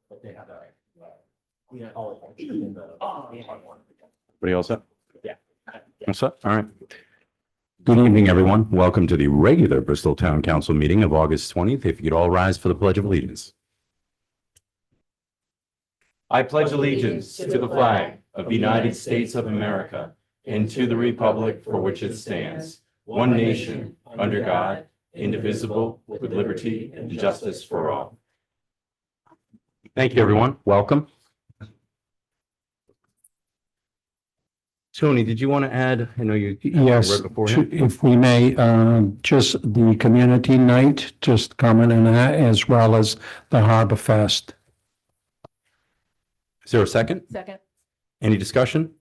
But they have a. Everybody all set? Yeah. All set? All right. Good evening, everyone. Welcome to the regular Bristol Town Council meeting of August 20th. If you could all rise for the Pledge of Allegiance. I pledge allegiance to the flag of the United States of America and to the republic for which it stands, one nation, under God, indivisible, with liberty and justice for all. Thank you, everyone. Welcome. Tony, did you want to add? I know you. Yes, if we may, just the community night, just comment on that, as well as the Harbor Fest. Is there a second? Second. Any discussion?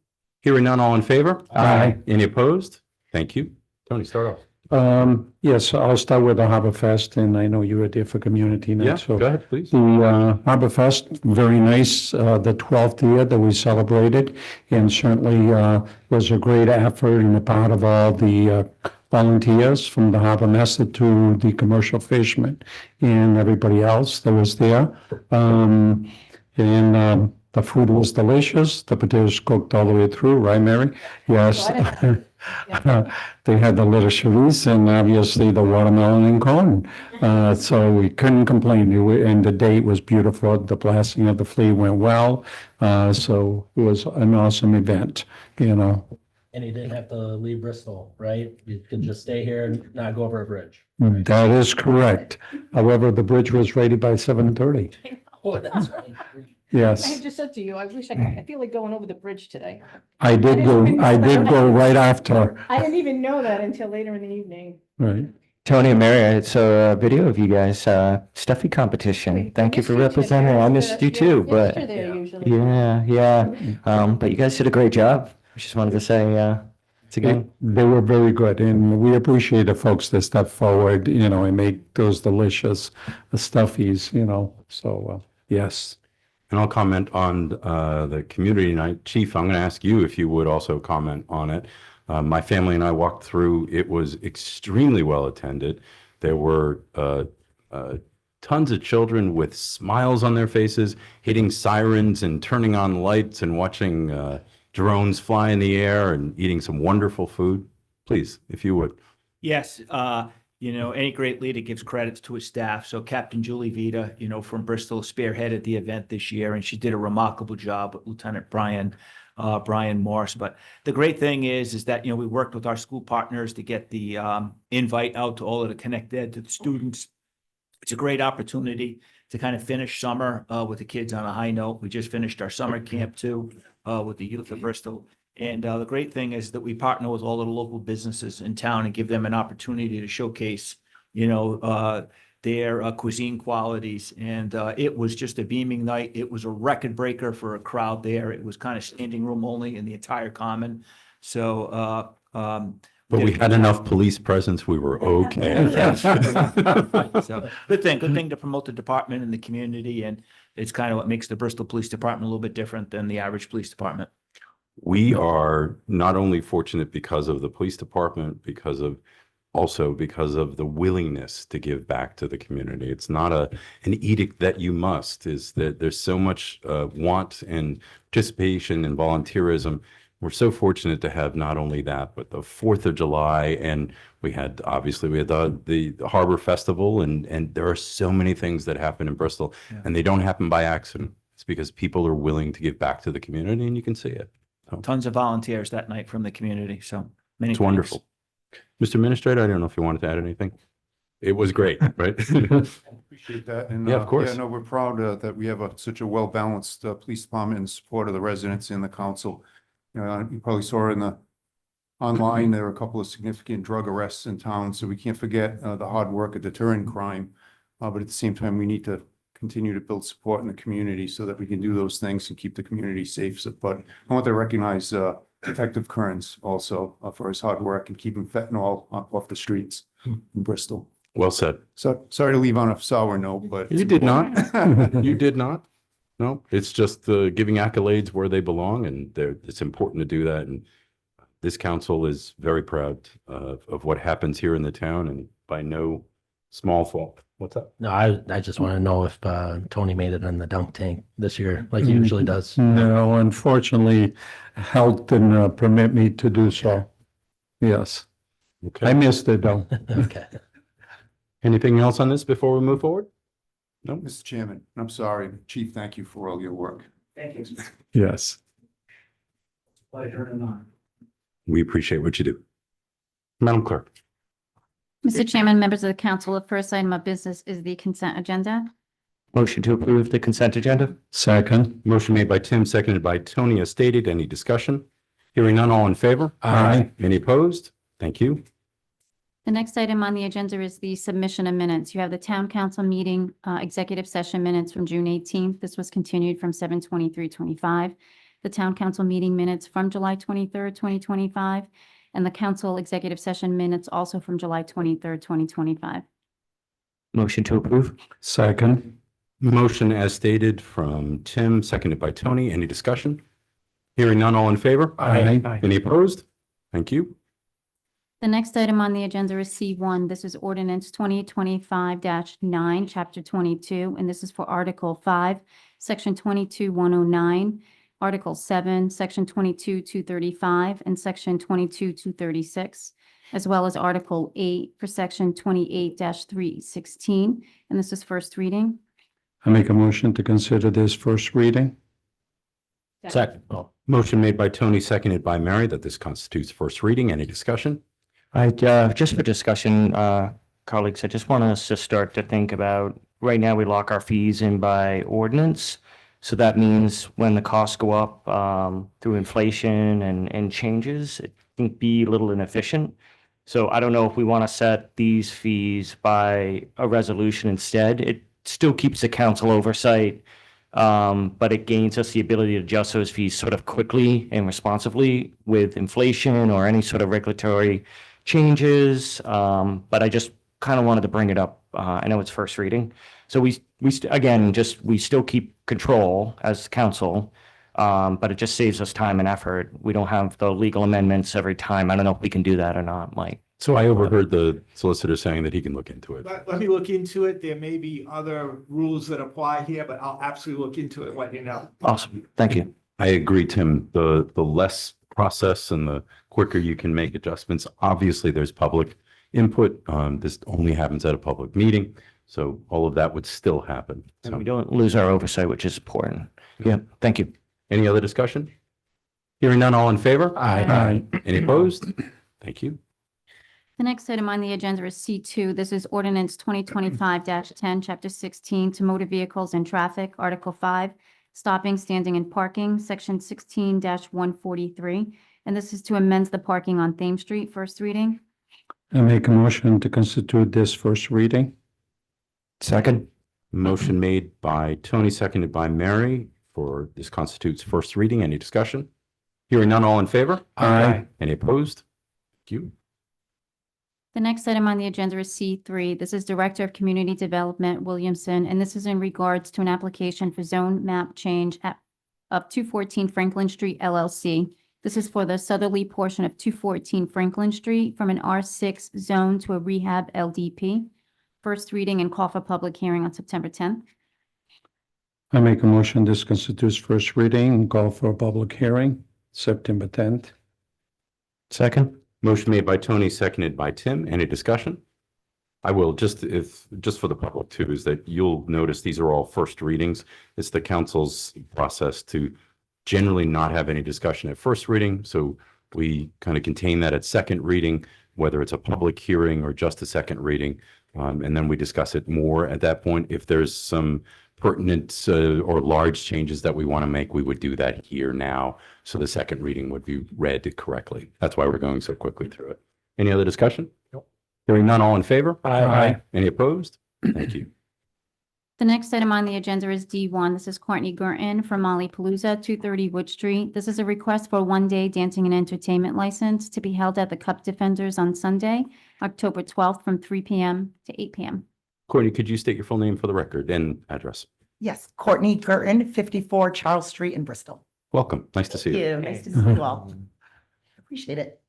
Hearing none, all in favor? Aye. Any opposed? Thank you. Tony, start off. Yes, I'll start with the Harbor Fest, and I know you were there for community night. Yeah, So go ahead, please. the Harbor Fest, very nice, the 12th year that we celebrated, and certainly was a great effort on the part of all the volunteers, from the harbor master to the commercial fishermen and everybody else that was there. The food was delicious. The potatoes cooked all the way through, right, Mary? Yes. They had the little chorizo and obviously the watermelon and corn. So we couldn't complain. And the date was beautiful. The blasting of the fleet went well. So it was an awesome event, you know. And you didn't have to leave Bristol, right? You could just stay here and not go over a bridge. That is correct. However, the bridge was ready by 7:30. Oh, that's right. I Yes, just said to you, I feel like going over the bridge today. I did go right after, I didn't even know that until later in the evening. right. Tony and Mary, I saw a video of you guys, stuffy competition. Thank you for representing. I missed you too, but You're there usually. yeah. But you guys did a great job. I just wanted to say, it's again. They were very good, and we appreciate the folks that stepped forward, you know, and make those delicious stuffies, you know, so, yes. And I'll comment on the community night. Chief, I'm going to ask you if you would also comment on it. My family and I walked through. It was extremely well attended. There were tons of children with smiles on their faces, hitting sirens and turning on lights and watching drones fly in the air and eating some wonderful food. Please, if you would. Yes, you know, any great leader gives credits to his staff. So Captain Julie Vita, you know, from Bristol, spearheaded the event this year, and she did a remarkable job with Lieutenant Brian Morse. But the great thing is that, you know, we worked with our school partners to get the invite out to all of the Connect Ed, to the students. It's a great opportunity to kind of finish summer with the kids on a high note. We just finished our summer camp too with the youth of Bristol. And the great thing is that we partner with all of the local businesses in town and give them an opportunity to showcase, you know, their cuisine qualities. And it was just a beaming night. It was a record breaker for a crowd there. It was kind of standing room only in the entire common. So, But we had enough police presence. We were okay. So good thing to promote the department and the community. And it's kind of what makes the Bristol Police Department a little bit different than the average police department. We are not only fortunate because of the police department, because of the willingness to give back to the community. It's not an edict that you must, is that there's so much want and participation and volunteerism. We're so fortunate to have not only that, but the 4th of July. And we had the Harbor Festival, and there are so many things that happen in Bristol, and they don't happen by accident. It's because people are willing to give back to the community, and you can see it. Tons of volunteers that night from the community. So many. It's wonderful. Mr. Administrator, I don't know if you wanted to add anything. It was great, right? Appreciate that. And Yeah, of course. Yeah, no, we're proud that we have such a well-balanced police department in support of the residents and the council. You know, you probably saw in the online, there were a couple of significant drug arrests in town, so we can't forget the hard work of deterring crime. But at the same time, we need to continue to build support in the community so that we can do those things and keep the community safe. So, but I want to recognize Detective Kearns also for his hard work and keeping fentanyl off the streets in Bristol. Well said. So sorry to leave on a sour note, but You did not. You did not. No, it's just giving accolades where they belong, and it's important to do that. And this council is very proud of what happens here in the town, and by no small fault. What's up? No, I just want to know if Tony made it in the dunk tank this year, like he usually does. No, unfortunately, health didn't permit me to do so. Yes, I Okay. missed it though. Okay. Anything else on this before we move forward? No? Mr. Chairman, I'm sorry, Chief, thank you for all your work. Thank you. Yes. Pleasure and honor. We appreciate what you do. Madam Clerk. Mr. Chairman, members of the council, the first item of business is the consent agenda. Motion to approve the consent agenda? Second. Motion made by Tim, seconded by Tony, as stated. Any discussion? Hearing none, all in favor? Aye. Any opposed? Thank you. The next item on the agenda is the submission of minutes. You have the town council meeting, executive session minutes from June 18th. This was continued from 7/23/25. The town council meeting minutes from July 23rd, 2025, and the council executive session minutes also from July 23rd, 2025. Motion to approve? Second. Motion as stated from Tim, seconded by Tony. Any discussion? Hearing none, all in favor? Aye. Any opposed? Thank you. The next item on the agenda is C1. This is ordinance 2025-9, chapter 22, and this is for Article 5, Section 22-109, Article 7, Section 22-235, and Section 22-236, as well as Article 8 for Section 28-316, and this is first reading. I make a motion to consider this first reading. Second. Oh, Motion made by Tony, seconded by Mary, that this constitutes first reading. Any discussion? Just for discussion, colleagues, I just want us to start to think about, right now, we lock our fees in by ordinance. So that means when the costs go up through inflation and changes, it can be a little inefficient. So I don't know if we want to set these fees by a resolution instead. It still keeps the council oversight, but it gains us the ability to adjust those fees sort of quickly and responsively with inflation or any sort of regulatory changes. But I just kind of wanted to bring it up. I know it's first reading. So we still keep control as council, but it just saves us time and effort. We don't have the legal amendments every time. I don't know if we can do that or not, Mike. So I overheard the solicitor saying that he can look into it. Let me look into it. There may be other rules that apply here, but I'll absolutely look into it, let you know. Awesome. Thank you. I agree, Tim. The less process and the quicker you can make adjustments. Obviously, there's public input. This only happens at a public meeting. So all of that would still happen. And So we don't lose our oversight, which is important. Yeah, thank you. any other discussion? Hearing none, all in favor? Aye. Any opposed? Thank you. The next item on the agenda is C2. This is ordinance 2025-10, chapter 16, to motor vehicles and traffic, Article 5, stopping, standing, and parking, section 16-143. And this is to amend the parking on Thames Street, first reading. I make a motion to constitute this first reading. Second? Motion made by Tony, seconded by Mary for this constitutes first reading. Any discussion? Hearing none, all in favor? Aye. Any opposed? Thank you. The next item on the agenda is C3. This is Director of Community Development, Williamson, and this is in regards to an application for zone map change of 214 Franklin Street LLC. This is for the southerly portion of 214 Franklin Street from an R6 zone to a rehab LDP. First reading and call for public hearing on September 10th. I make a motion this constitutes first reading and call for a public hearing, September 10th. Second? Motion made by Tony, seconded by Tim. Any discussion? I will, just for the public too, is that you'll notice these are all first readings. It's the council's process to generally not have any discussion at first reading. So we kind of contain that at second reading, whether it's a public hearing or just a second reading. And then we discuss it more at that point. If there's some pertinent or large changes that we want to make, we would do that here now. So the second reading would be read correctly. That's why we're going so quickly through it. Any other discussion? Nope. Hearing none, all in favor? Aye. Any opposed? Thank you. The next item on the agenda is D1. This is Courtney Gurton from Molly Palooza, 230 Wood Street. This is a request for a one-day dancing and entertainment license to be held at the Cup Defenders on Sunday, October 12th from 3 p.m. to 8 p.m. Courtney, could you state your full name for the record and address? Yes, Courtney Gurton, 54 Charles Street in Bristol. Welcome. Nice to see you. Nice to see you all. Appreciate it.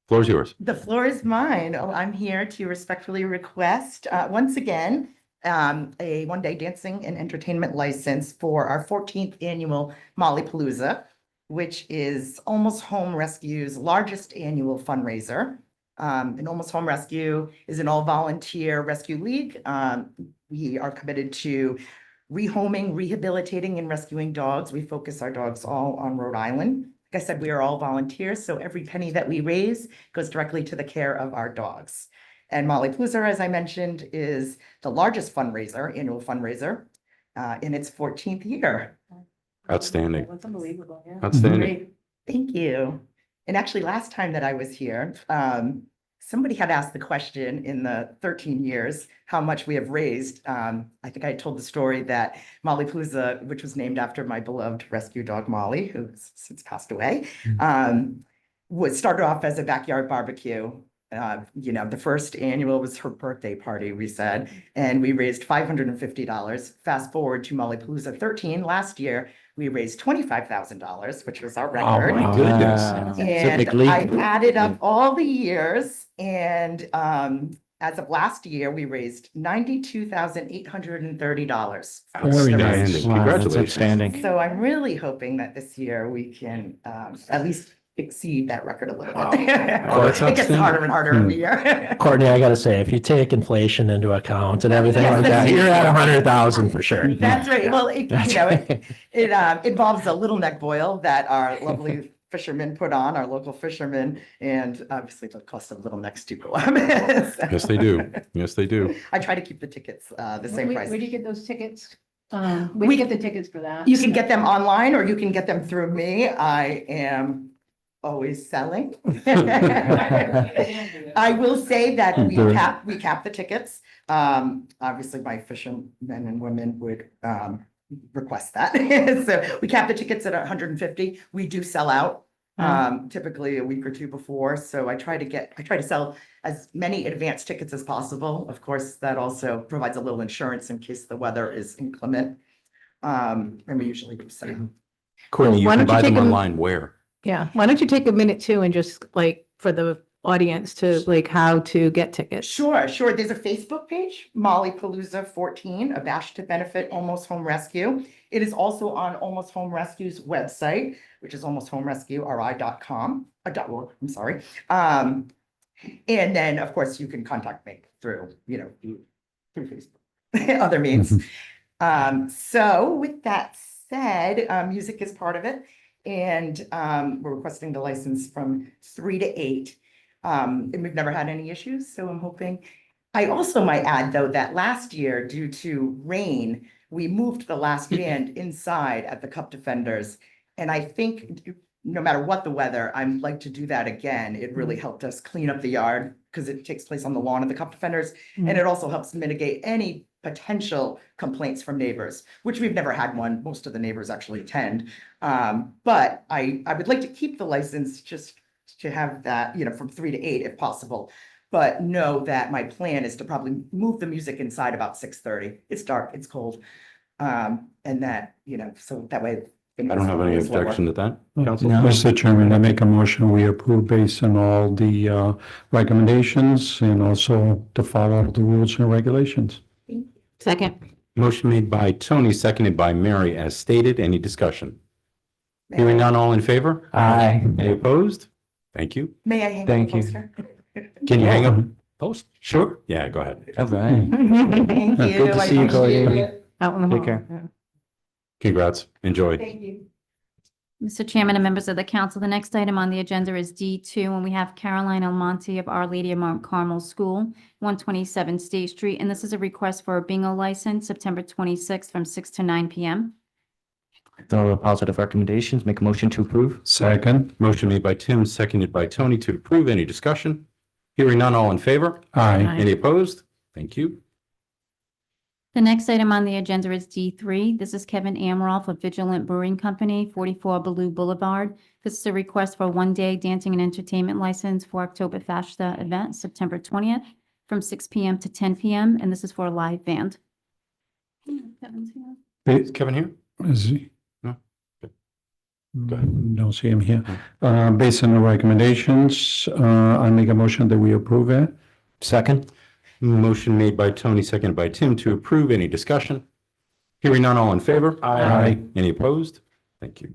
Floor's yours. The floor is mine. Oh, I'm here to respectfully request, once again, a one-day dancing and entertainment license for our 14th annual Palooza, which is Almost Home Rescue's largest annual fundraiser. And Almost Home Rescue is an all-volunteer rescue league. We are committed to rehoming, rehabilitating, and rescuing dogs. We focus our dogs all on Rhode Island. Like I said, we are all volunteers, so every penny that we raise goes directly to the care of our dogs. And Palooza, as I mentioned, is the largest fundraiser, annual fundraiser, in its 14th year. Outstanding. That's unbelievable, yeah. Outstanding. Great. Thank you. And actually, last time that I was here, somebody had asked the question in the 13 years, how much we have raised. I think I told the story that Palooza, which was named after my beloved rescue dog Molly, who's since passed away, was started off as a backyard barbecue. The first annual was her birthday party, we said, and we raised $550. Fast forward to Palooza 13 last year, we raised $25,000, which was our record. my goodness. It's a big And leap. I added up all the years, and as of last year, we raised $92,830. Very nice. Outstanding. Wow, that's Congratulations. outstanding. So I'm really hoping that this year we can at least exceed that record a little bit. Oh, that's It gets outstanding. harder and harder every year. Courtney, I gotta say, if you take inflation into account and everything like that, you're at 100,000 for sure. That's right. Well, it involves a little neck boil that our lovely fishermen put on, our local fishermen, and obviously the cost of little necks do go up. Yes, they do. Yes, they do. I try to keep the tickets the same price. Where do you get those tickets? Where do you get the tickets for that? You can get them online or you can get them through me. I am always selling. I will say that we cap the tickets. Obviously my fishermen and women would request that. So we cap the tickets at 150. We do sell out typically a week or two before. So I try to sell as many advance tickets as possible. Of course, that also provides a little insurance in case the weather is inclement. And we usually do so. Courtney, you Why can don't you buy them take 'em- online where? Yeah, why don't you take a minute too and just like for the audience to like how to get tickets? Sure. There's a Facebook page, Palooza 14, a bash to benefit Almost Home Rescue. It is also on Almost Home Rescue's website, which is almosthomerescueri.com, .org, I'm sorry. And then, of course, you can contact me through Facebook, other means. So with that said, music is part of it. And we're requesting the license from 3 to 8. And we've never had any issues, so I'm hoping. I also might add, though, that last year, due to rain, we moved the last band inside at the Cup Defenders. And I think no matter what the weather, I'd like to do that again. It really helped us clean up the yard because it takes place on the lawn of the Cup Defenders. And it also helps mitigate any potential complaints from neighbors, which we've never had one. Most of the neighbors actually attend. But I would like to keep the license just to have that, from 3 to 8 if possible. But know that my plan is to probably move the music inside about 6:30. It's dark, it's cold. And that, so that way. I don't have any objection to that, Council. Mr. Chairman, I make a motion, we approve based on all the recommendations and also to follow the rules and regulations. Second. Motion made by Tony, seconded by Mary as stated. Any discussion? Hearing none, all in favor? Aye. Any opposed? Thank you. May I hang up Thank the you. poster? Can you hang up? Post. Sure. Yeah, go ahead. All right. Thank you. Good to I see you, appreciate Courtney. it. Out in the Take hall. care. Yeah. Congrats. Enjoy. Thank you. Mr. Chairman and members of the council, the next item on the agenda is D2, and we have Caroline Almonte of Our Lady of Mount Carmel School, 127 State Street, and this is a request for a bingo license, September 26th from 6 to 9 p.m. All the positive recommendations, make a motion to approve. Second. Motion made by Tim, seconded by Tony to approve. Any discussion? Hearing none, all in favor? Aye. Any opposed? Thank you. The next item on the agenda is D3. This is Kevin Amaroff of Vigilant Brewing Company, 44 Baloo Boulevard. This is a request for a one-day dancing and entertainment license for October Fashta event, September 20th, from 6 p.m. to 10 p.m., and this is for a live band. Kevin's here. Is Kevin here? Is he? No. Don't see him here. Based on the recommendations, I make a motion that we approve it. Second? Motion made by Tony, seconded by Tim to approve. Any discussion? Hearing none, all in favor? Aye. Any opposed? Thank you.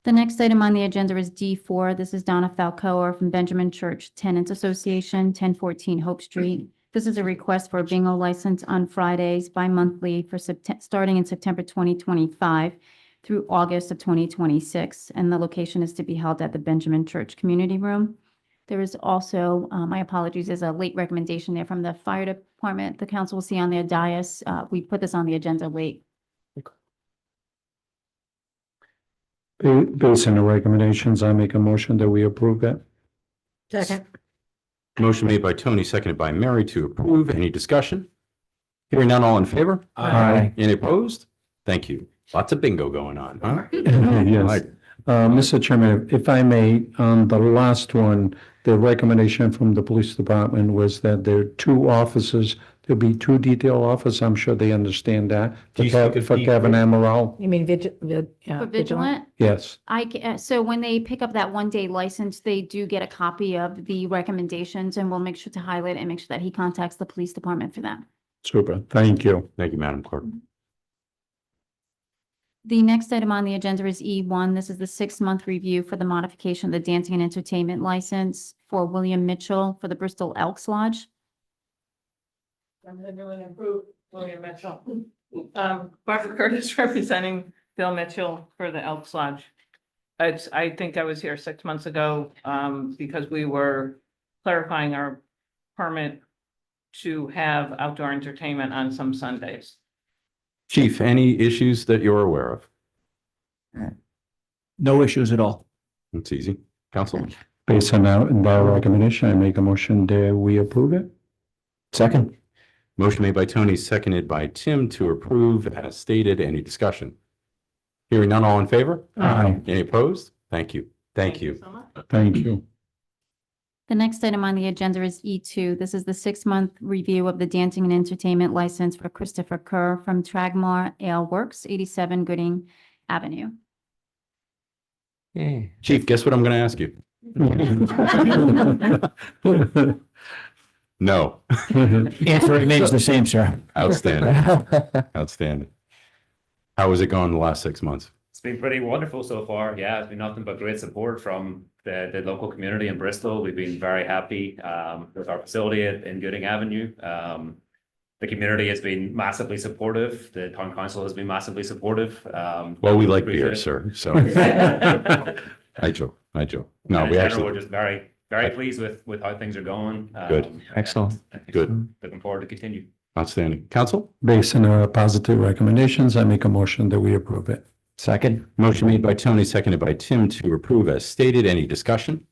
The next item on the agenda is D4. This is Donna Falcoa from Benjamin Church Tenants Association, 1014 Hope Street. This is a request for a bingo license on Fridays bi-monthly for starting in September 2025 through August of 2026. And the location is to be held at the Benjamin Church Community Room. There is also, my apologies, there's a late recommendation there from the fire department. The council will see on their dais. We put this on the agenda late. Based on the recommendations, I make a motion that we approve it. Second. Motion made by Tony, seconded by Mary to approve. Any discussion? Hearing none, all in favor? Aye. Any opposed? Thank you. Lots of bingo going on, huh? Yes. Right. Mr. Chairman, if I may, on the last one, the recommendation from the police department was that there are two officers. There'll be two detail officers. I'm sure they understand that. Do you speak of For Kevin Amaral, You mean For vigilant? yes. So when they pick up that one-day license, they do get a copy of the recommendations, and we'll make sure to highlight and make sure that he contacts the police department for that. Super, thank you. Thank you, Madam Clerk. The next item on the agenda is E1. This is the 6-month review for the modification of the dancing and entertainment license for William Mitchell for the Bristol Elks Lodge. I'm the newly improved William Mitchell. Barbara Curtis representing Bill Mitchell for the Elks Lodge. I think I was here 6 months ago, because we were clarifying our permit to have outdoor entertainment on some Sundays. Chief, any issues that you're aware of? No issues at all. It's easy. Council? Based on our recommendation, I make a motion that we approve it. Second? Motion made by Tony, seconded by Tim to approve as stated. Any discussion? Hearing none, all in favor? Aye. Any opposed? Thank you. Thank you. So much. Thank you. The next item on the agenda is E2. This is the 6-month review of the dancing and entertainment license for Christopher Kerr from Tragmar Ale Works, 87 Gooding Avenue. Chief, guess what I'm going to ask you? No. Answer remains the same, sir. Outstanding. Outstanding. How has it gone the last 6 months? It's been pretty wonderful so far. Yeah, it's been nothing but great support from the local community in Bristol. We've been very happy with our facility in Gooding Avenue. The community has been massively supportive. The town council has been massively supportive. Well, we like appreciate beer, it. sir. So I joke. I joke. No, And in we general, actually, we're just very pleased with how things are going. Good. Excellent. good. Looking forward to continue. Outstanding. Council? Based on our positive recommendations, I make a motion that we approve it. Second? Motion made by Tony, seconded by Tim to approve as stated. Any discussion?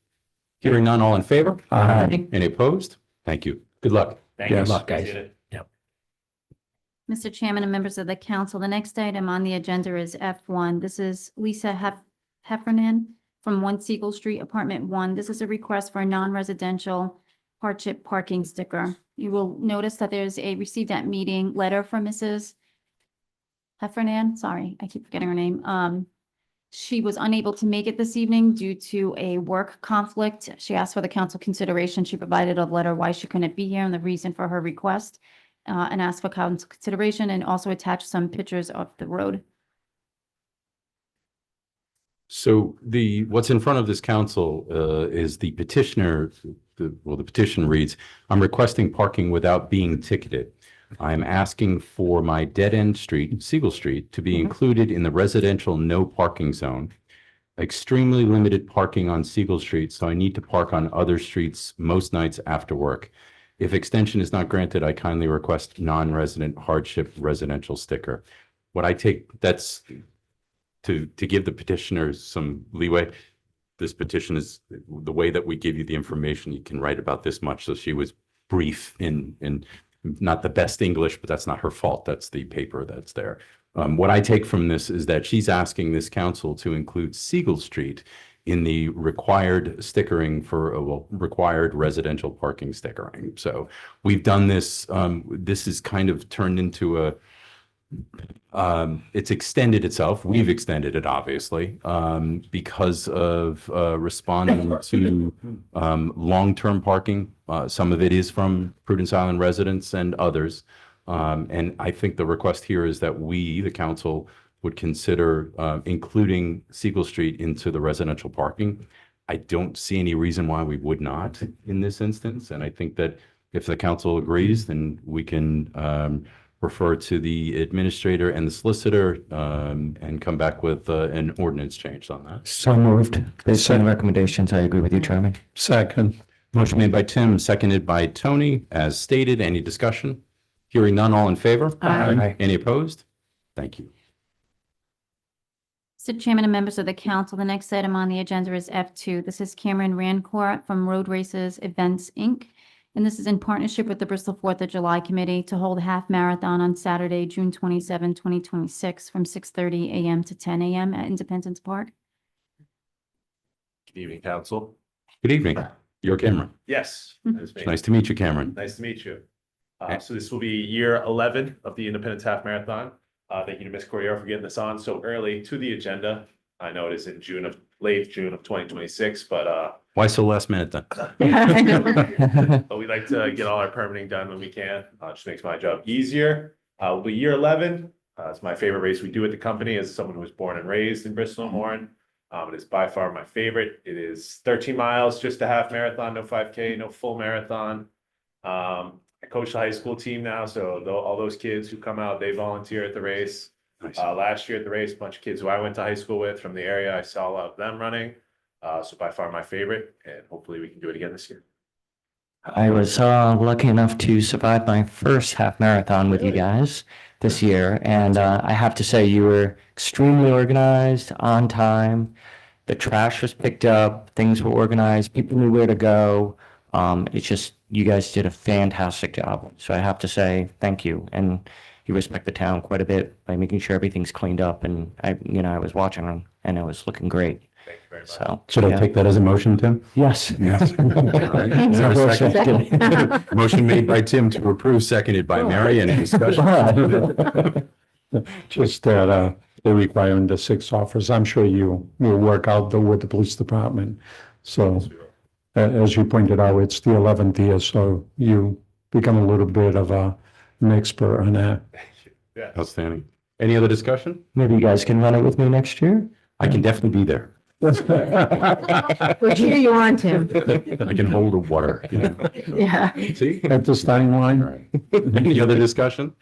Hearing none, all in favor? Aye. Any opposed? Thank you. Good luck. Thank you. Yes. Good luck, guys. Appreciate it. Mr. Chairman and members of the council, the next item on the agenda is F1. This is Lisa Heffernan from 1 Siegel Street, Apartment 1. This is a request for a non-residential hardship parking sticker. You will notice that there's a received at meeting letter from Mrs. Heffernan. Sorry, I keep forgetting her name. She was unable to make it this evening due to a work conflict. She asked for the council consideration. She provided a letter why she couldn't be here and the reason for her request. And asked for council consideration and also attached some pictures of the road. So what's in front of this council is the petitioner, the petition reads, I'm requesting parking without being ticketed. I'm asking for my dead-end street, Siegel Street, to be included in the residential no parking zone. Extremely limited parking on Siegel Street, so I need to park on other streets most nights after work. If extension is not granted, I kindly request non-resident hardship residential sticker. What I take, that's to give the petitioners some leeway. This petition is the way that we give you the information. You can write about this much. So she was brief in not the best English, but that's not her fault. That's the paper that's there. What I take from this is that she's asking this council to include Siegel Street in the required stickering for required residential parking stickering. So we've done this. This is kind of turned into It's extended itself. We've extended it, obviously, because of responding to long-term parking. Some of it is from Prudence Island residents and others. And I think the request here is that we, the council, would consider including Siegel Street into the residential parking. I don't see any reason why we would not in this instance. And I think that if the council agrees, then we can refer to the administrator and the solicitor and come back with an ordinance change on that. So moved. Based on the recommendations, I agree with you, Chairman. Second. Motion made by Tim, seconded by Tony, as stated. Any discussion? Hearing none, all in favor? Aye. Any opposed? Thank you. Mr. Chairman and members of the council, the next item on the agenda is F2. This is Cameron Rancourt from Road Races Events, Inc. And this is in partnership with the Bristol 4th of July Committee to hold a half marathon on Saturday, June 27, 2026, from 6:30 a.m. to 10 a.m. at Independence Park. Good evening, council. Good evening. You're Cameron. Yes. that is me. Nice to meet you, Cameron. Nice to meet you. So this will be year 11 of the Independence Half Marathon. Thank you to Ms. Corriero for getting this on so early to the agenda. I know it is in late June of 2026, but Why so last minute then? but we like to get all our permitting done when we can. Just makes my job easier. Will be year 11. It's my favorite race we do at the company as someone who was born and raised in Bristol and Warren. It is by far my favorite. It is 13 miles, just a half marathon, no 5K, no full marathon. I coach the high school team now, so all those kids who come out, they volunteer at the race. Nice. Last year at the race, a bunch of kids who I went to high school with from the area, I saw a lot of them running. So by far my favorite, and hopefully we can do it again this year. I was lucky enough to survive my first half marathon with you guys this year. And I have to say, you were extremely organized, on time. The trash was picked up, things were organized, people knew where to go. It's just, you guys did a fantastic job. So I have to say thank you. And you respect the town quite a bit by making sure everything's cleaned up. And I was watching and it was looking great. Thank you very much. So. Should I take that as a motion, Tim? Yes. Yes. All right. Is there a second? Motion made by Tim to approve, seconded by Mary. Any discussion? Just that they're requiring the 6 officers. I'm sure you will work out with the police department. So as you pointed out, it's the 11th year, so you become a little bit of an expert on that. Yeah. Outstanding. Any other discussion? Maybe you guys can run it with me next year? I can definitely be there. We'll cheer you on, Tim. I can hold a water, you know. Yeah. See? At the starting All line? right. Any other discussion?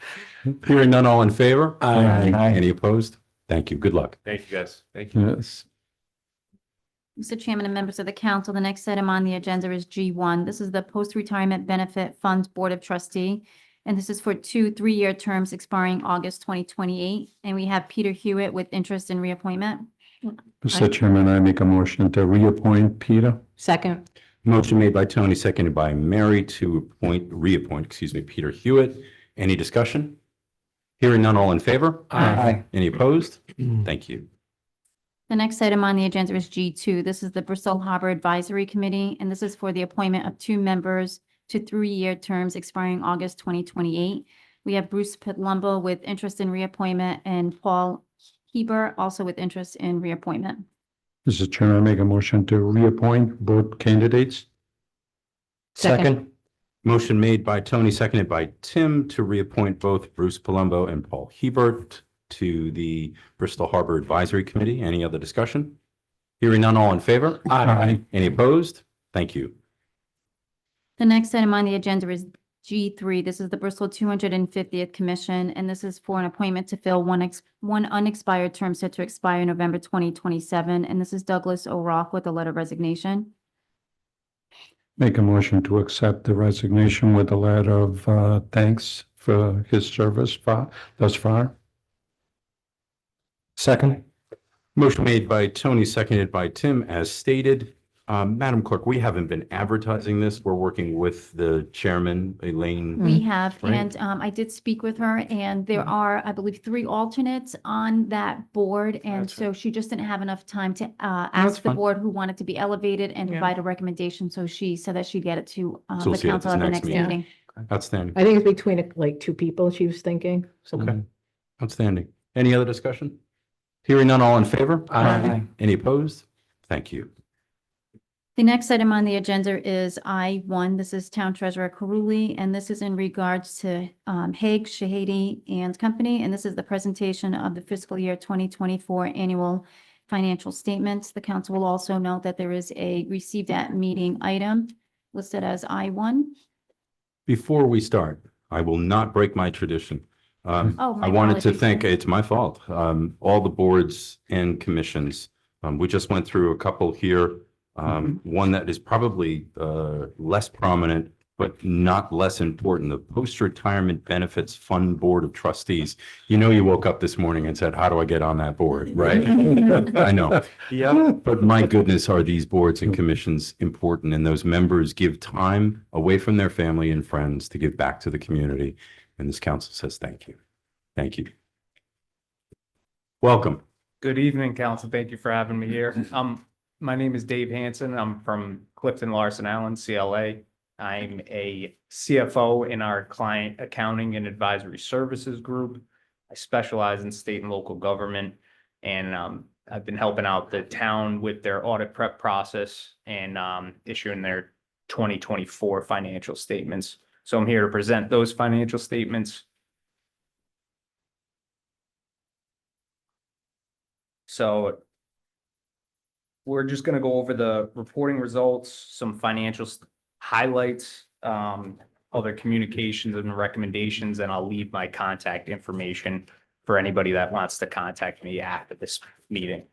Hearing none, all in favor? Aye. Any opposed? Thank you. Good luck. Thank you, guys. Thank you. Yes. Mr. Chairman and members of the council, the next item on the agenda is G1. This is the Post-Retirement Benefit Fund Board of Trustee. And this is for 2 3-year terms expiring August 2028. And we have Peter Hewitt with interest in reappointment. Mr. Chairman, I make a motion to reappoint Peter. Second. Motion made by Tony, seconded by Mary to reappoint, Peter Hewitt. Any discussion? Hearing none, all in favor? Aye. Any opposed? Thank you. The next item on the agenda is G2. This is the Bristol Harbor Advisory Committee, and this is for the appointment of 2 members to 3-year terms expiring August 2028. We have Bruce Palumbo with interest in reappointment and Paul Heber also with interest in reappointment. Mr. Chairman, I make a motion to reappoint both candidates. Second. Motion made by Tony, seconded by Tim to reappoint both Bruce Palumbo and Paul Hebert to the Bristol Harbor Advisory Committee. Any other discussion? Hearing none, all in favor? Aye. Any opposed? Thank you. The next item on the agenda is G3. This is the Bristol 250th Commission, and this is for an appointment to fill one unexpired term set to expire November 2027. And this is Douglas O'Rourke with a letter of resignation. Make a motion to accept the resignation with a letter of thanks for his service thus far. Second. Motion made by Tony, seconded by Tim, as stated. Madam Clerk, we haven't been advertising this. We're working with the chairman, Elaine. We have, Right. and I did speak with her, and there are, I believe, 3 alternates on that board. And That's so she just didn't have enough time to ask the fine. board who wanted to be elevated and Yeah. provide a recommendation. So she said that she'd get it to So the we'll see at council this at the next next meeting. meeting. Outstanding. I think it's between like 2 people she was thinking. So Okay. Outstanding. Any other discussion? Hearing none, all in favor? Aye. Any opposed? Thank you. The next item on the agenda is I-1. This is Town Treasurer Caruli, and this is in regards to Haig, Shahady and Company. And this is the presentation of the fiscal year 2024 annual financial statements. The council will also note that there is a received at meeting item listed as I-1. Before we start, I will not break my tradition. Oh, my I wanted to apologies. thank, it's my fault, all the boards and commissions. We just went through a couple here. One that is probably less prominent, but not less important, the Post-Retirement Benefits Fund Board of Trustees. You know, you woke up this morning and said, how do I get on that board, right? I know. Yeah. But my goodness, are these boards and commissions important, and those members give time away from their family and friends to give back to the community. And this council says, thank you. Thank you. Welcome. Good evening, council. Thank you for having me here. My name is Dave Hanson. I'm from Clifton Larson Allen, CLA. I'm a CFO in our Client Accounting and Advisory Services group. I specialize in state and local government, and I've been helping out the town with their audit prep process and issuing their 2024 financial statements. So I'm here to present those financial statements. So we're just going to go over the reporting results, some financial highlights, other communications and recommendations, and I'll leave my contact information for anybody that wants to contact me after this meeting.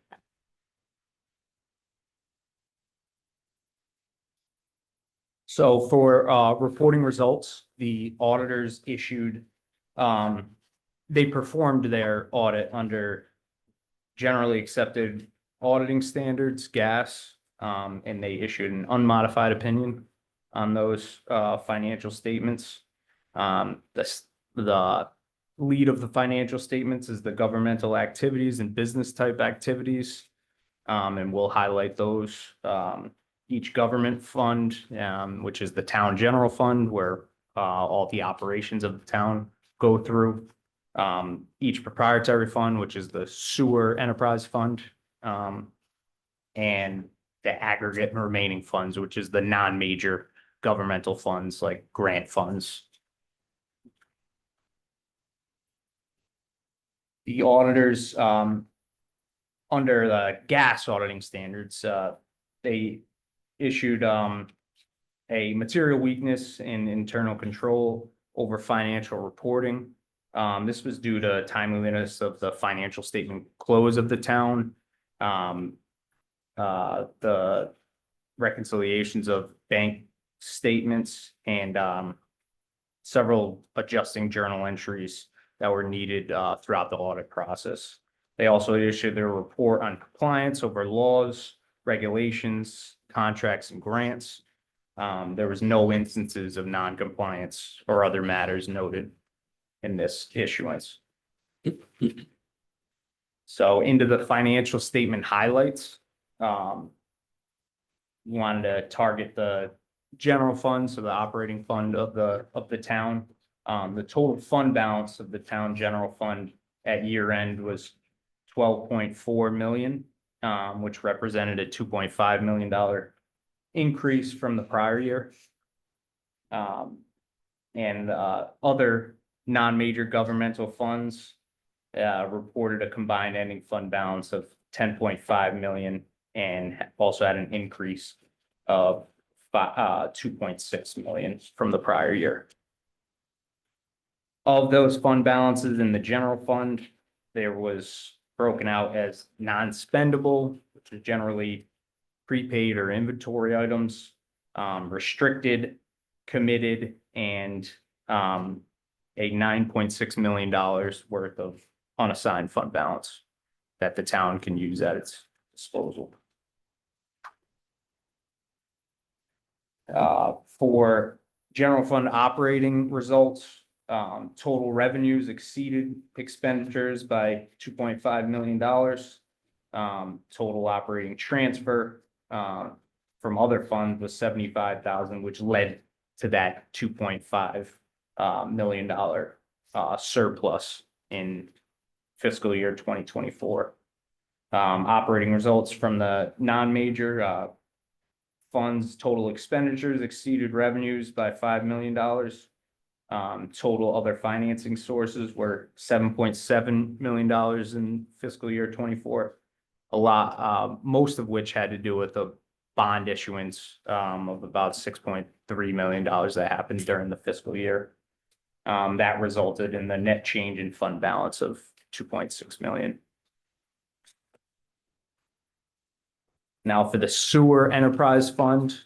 So for reporting results, the auditors issued, they performed their audit under generally accepted auditing standards, GAS, and they issued an unmodified opinion on those financial statements. The lead of the financial statements is the governmental activities and business type activities, and we'll highlight those. Each government fund, which is the town general fund, where all the operations of the town go through. Each proprietary fund, which is the sewer enterprise fund, and the aggregate and remaining funds, which is the non-major governmental funds like grant funds. The auditors, under the GAS auditing standards, they issued a material weakness in internal control over financial reporting. This was due to timeliness of the financial statement close of the town, the reconciliations of bank statements, and several adjusting journal entries that were needed throughout the audit process. They also issued their report on compliance over laws, regulations, contracts, and grants. There was no instances of non-compliance or other matters noted in this issuance. So into the financial statement highlights, we wanted to target the general fund, so the operating fund of the town. The total fund balance of the town general fund at year end was 12.4 million, which represented a $2.5 million increase from the prior year. And other non-major governmental funds reported a combined ending fund balance of 10.5 million and also had an increase of 2.6 million from the prior year. Of those fund balances in the general fund, there was broken out as non-spendable, which is generally prepaid or inventory items, restricted, committed, and a $9.6 million worth of unassigned fund balance that the town can use at its disposal. For general fund operating results, total revenues exceeded expenditures by $2.5 million. Total operating transfer from other funds was 75,000, which led to that $2.5 million surplus in fiscal year 2024. Operating results from the non-major funds, total expenditures exceeded revenues by $5 million. Total other financing sources were $7.7 million in fiscal year 24. Most of which had to do with the bond issuance of about $6.3 million that happened during the fiscal year. That resulted in the net change in fund balance of $2.6 million. Now for the sewer enterprise fund,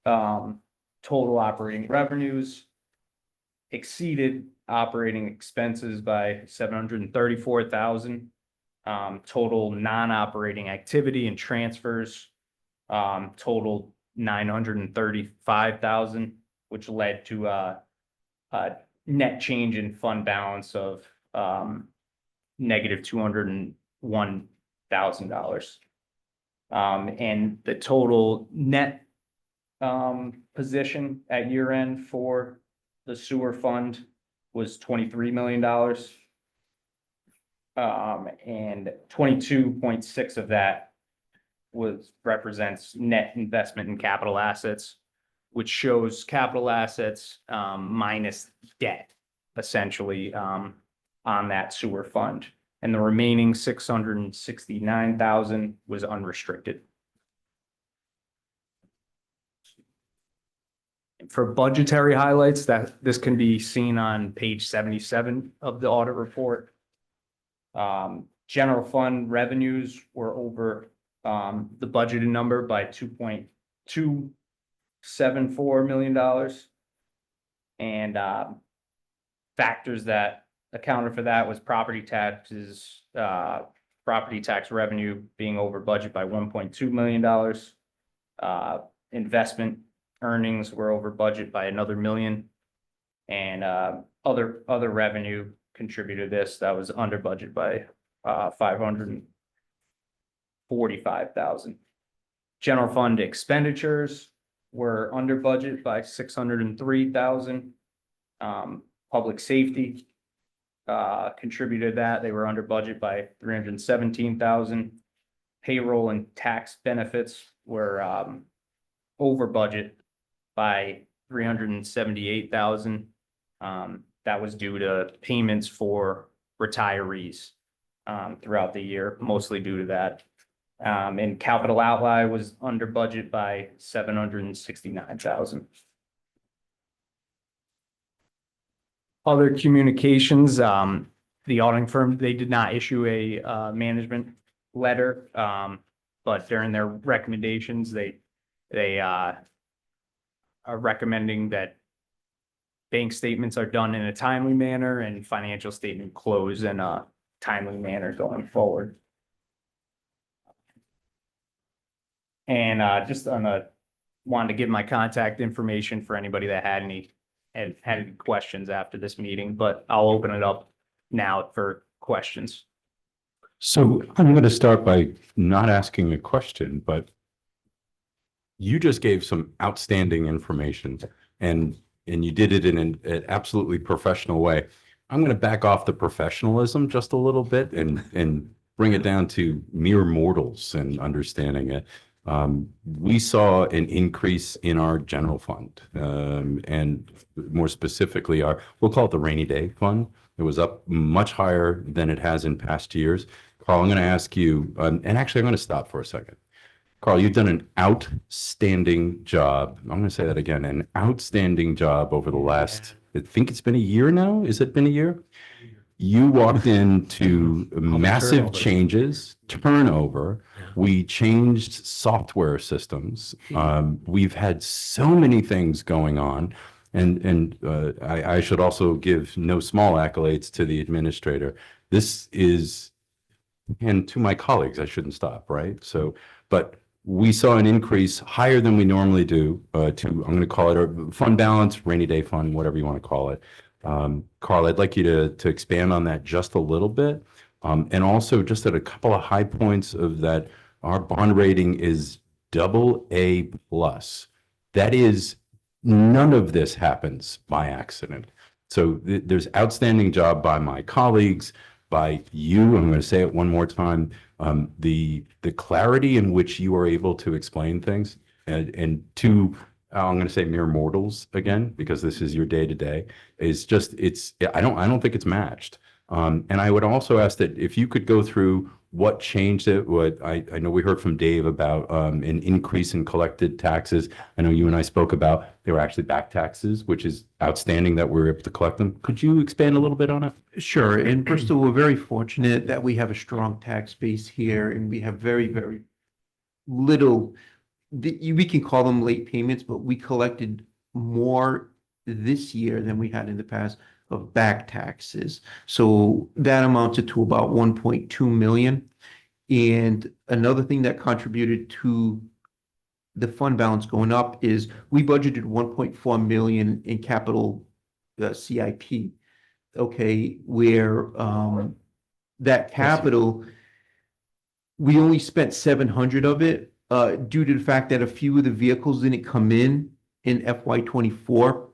total operating revenues exceeded operating expenses by $734,000. Total non-operating activity and transfers totaled $935,000, which led to a net change in fund balance of negative $201,000. And the total net position at year end for the sewer fund was $23 million. And 22.6 of that represents net investment in capital assets, which shows capital assets minus debt, essentially, on that sewer fund. And the remaining $669,000 was unrestricted. For budgetary highlights, this can be seen on page 77 of the audit report. General fund revenues were over the budgeted number by $2.274 million. And factors that accounted for that was property taxes, property tax revenue being over budget by $1.2 million. Investment earnings were over budget by another $1 million. And other revenue contributed to this that was under budget by $545,000. General fund expenditures were under budget by $603,000. Public safety contributed that. They were under budget by $317,000. Payroll and tax benefits were over budget by $378,000. That was due to payments for retirees throughout the year, mostly due to that. And capital outlay was under budget by $769,000. Other communications, the auditing firm, they did not issue a management letter, but during their recommendations, they are recommending that bank statements are done in a timely manner and financial statement close in a timely manner going forward. And wanted to give my contact information for anybody that had any questions after this meeting, but I'll open it up now for questions. So I'm going to start by not asking a question, but you just gave some outstanding information and you did it in an absolutely professional way. I'm going to back off the professionalism just a little bit and bring it down to mere mortals and understanding it. We saw an increase in our general fund, and more specifically we'll call it the rainy day fund. It was up much higher than it has in past years. Carl, I'm going to ask you, and actually I'm going to stop for a second. Carl, you've done an outstanding job. I'm going to say that again, an outstanding job over the last, I think it's been a year now. Has it been a year? You walked into massive changes, turnover. We changed software systems. We've had so many things going on. And I should also give no small accolades to the administrator. This is, and to my colleagues, I shouldn't stop, right? So, but we saw an increase higher than we normally do I'm going to call it a fund balance, rainy day fund, whatever you want to call it. Carl, I'd like you to expand on that just a little bit. And also just at a couple of high points of that, our bond rating is AA+. That is, none of this happens by accident. So there's outstanding job by my colleagues. by you. I'm going to say it one more time. The clarity in which you are able to explain things and to, I'm going to say mere mortals again, because this is your day to day, is just, I don't think it's matched. And I would also ask that if you could go through what changed it, what I know we heard from Dave about an increase in collected taxes. I know you and I spoke about they were actually back taxes, which is outstanding that we're able to collect them. Could you expand a little bit on it? Sure. In Bristol, we're very fortunate that we have a strong tax base here and we have very, very little, we can call them late payments, but we collected more this year than we had in the past of back taxes. So that amounted to about 1.2 million. And another thing that contributed to the fund balance going up is we budgeted 1.4 million in capital CIP. Okay, where that capital, we only spent 700 of it due to the fact that a few of the vehicles didn't come in FY24.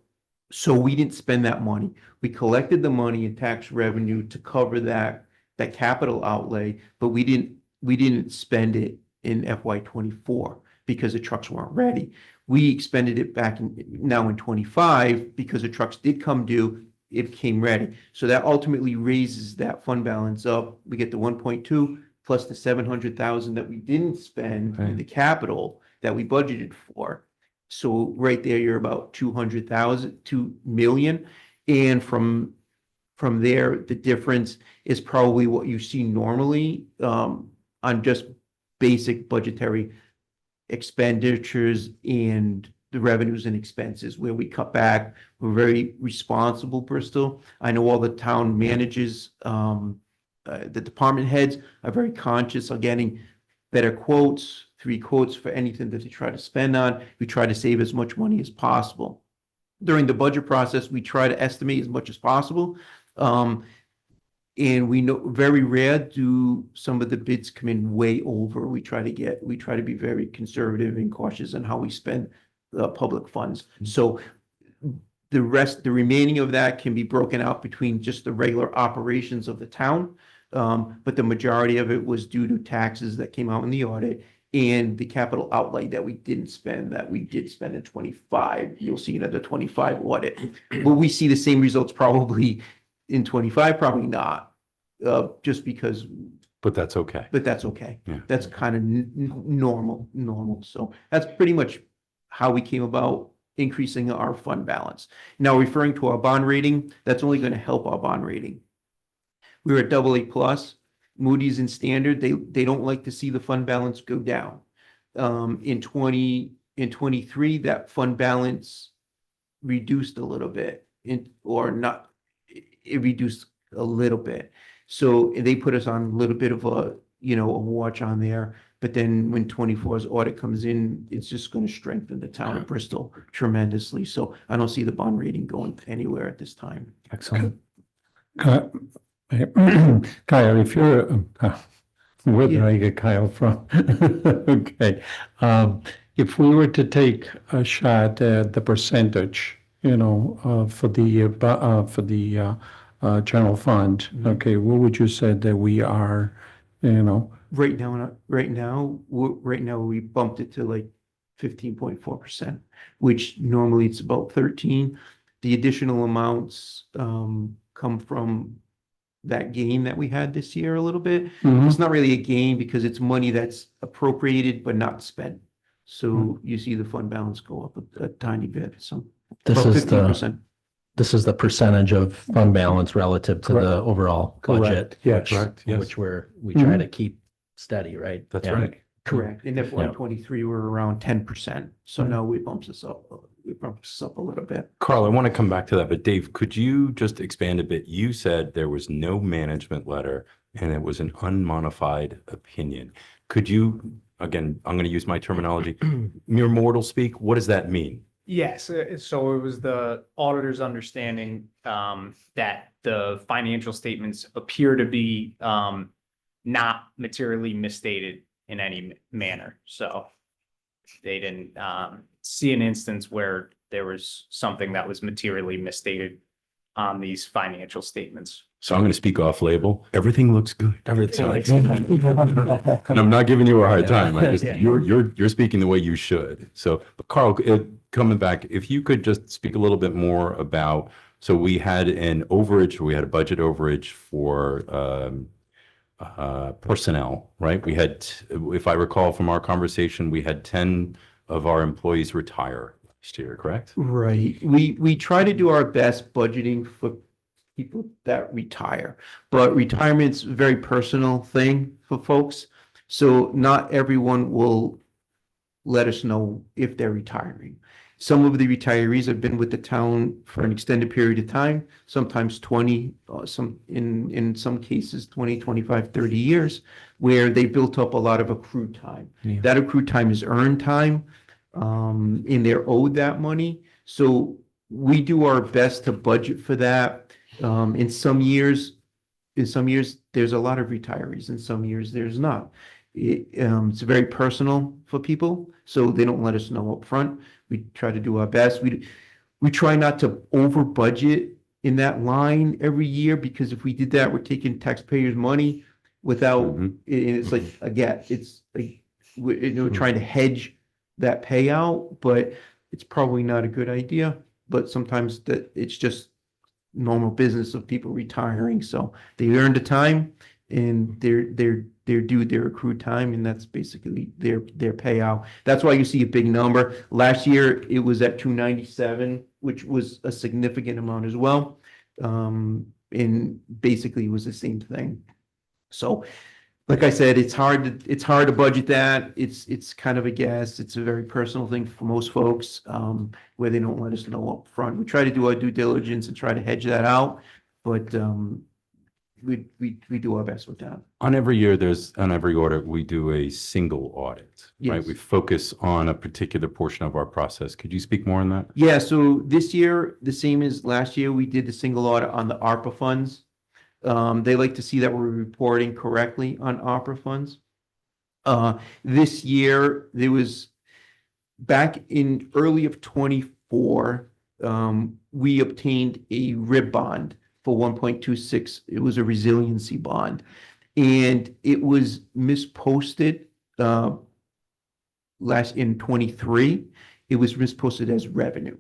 So we didn't spend that money. We collected the money in tax revenue to cover that capital outlay, but we didn't spend it in FY24 because the trucks weren't ready. We expended it back now in 25 because the trucks did come due, it became ready. So that ultimately raises that fund balance up. We get the 1.2 plus the 700,000 that we didn't spend in the capital that we budgeted for. So right there, you're about 2 million. And from there, the difference is probably what you see normally on just basic budgetary expenditures and the revenues and expenses where we cut back. We're very responsible, Bristol. I know all the town managers, the department heads are very conscious of getting better quotes, 3 quotes for anything that they try to spend on. We try to save as much money as possible. During the budget process, we try to estimate as much as possible. And we know very rare do some of the bids come in way over. We try to be very conservative and cautious on how we spend the public funds. So the remaining of that can be broken out between just the regular operations of the town. But the majority of it was due to taxes that came out in the audit and the capital outlay that we didn't spend, that we did spend in 25. You'll see it at the 25 audit. Will we see the same results probably in 25? Probably not, just because. But that's okay. But that's okay. Yeah. That's kind of normal. So that's pretty much how we came about increasing our fund balance. Now, referring to our bond rating, that's only going to help our bond rating. We were at AA+. Moody's and Standard, they don't like to see the fund balance go down. In 23, that fund balance reduced a little bit, it reduced a little bit. So they put us on a little bit of a watch on there. But then when 24's audit comes in, it's just going to strengthen the town of Bristol tremendously. So I don't see the bond rating going anywhere at this time. Excellent. Kyle, if you're, where did I get Kyle from? Okay. If we were to take a shot at the percentage, for the general fund, okay, what would you say that we are, Right now, we bumped it to like 15.4%, which normally it's about 13. The additional amounts come from that gain that we had this year a little bit. It's not really a gain because it's money that's appropriated but not spent. So you see the fund balance go up a tiny bit. So This about is 15%. This is the percentage of fund balance relative to the overall budget. Yes. Correct. Yes. Which we try to keep steady, right? That's Yeah. right. Correct. In FY23, we're around 10%. So now we bumped this up a little bit. Carl, I want to come back to that, but Dave, could you just expand a bit? You said there was no management letter and it was an unmodified opinion. Could you, again, I'm going to use my terminology, mere mortal speak, what does that mean? Yes, so it was the auditor's understanding that the financial statements appear to be not materially misstated in any manner. So they didn't see an instance where there was something that was materially misstated on these financial statements So I'm going to speak off label. Everything looks good. Everything like. And I'm not giving you a hard time. I just, Yeah. you're speaking the way you should. So, but Carl, coming back, if you could just speak a little bit more about, so we had an overage, we had a budget overage for personnel, right? We had, if I recall from our conversation, we had 10 of our employees retire last year, correct? Right. We try to do our best budgeting for people that retire, but retirement's a very personal thing for folks. So not everyone will let us know if they're retiring. Some of the retirees have been with the town for an extended period of time, sometimes 20, in some cases, 20, 25, 30 years, where they built up a lot of accrued time. Yeah. That accrued time is earned time, and they're owed that money. So we do our best to budget for that. In some years, there's a lot of retirees. In some years, there's not. It's very personal for people, so they don't let us know up front. We try to do our best. We try not to over budget in that line every year, because if we did that, we're taking taxpayers' money without, and it's like, again, it's like, we're trying to hedge that payout, but it's probably not a good idea. But sometimes that it's just normal business of people retiring, so they earned the time and they're due their accrued time, and that's basically their payout. That's why you see a big number. Last year it was at 297, which was a significant amount as well, and basically it was the same thing. So like I said, it's hard to budget that. It's kind of a guess. It's a very personal thing for most folks, where they don't let us know up front. We try to do our due diligence and try to hedge that out, but we do our best with that. On every year, on every audit, we do a single audit, right? Yes. We focus on a particular portion of our process. Could you speak more on that? Yeah, so this year, the same as last year, we did the single audit on the ARPA funds. They like to see that we're reporting correctly on ARPA funds. This year, there was, back in early of 24, we obtained a RIB bond for 1.26. It was a resiliency bond, and it was misposted in 23. It was misposted as revenue.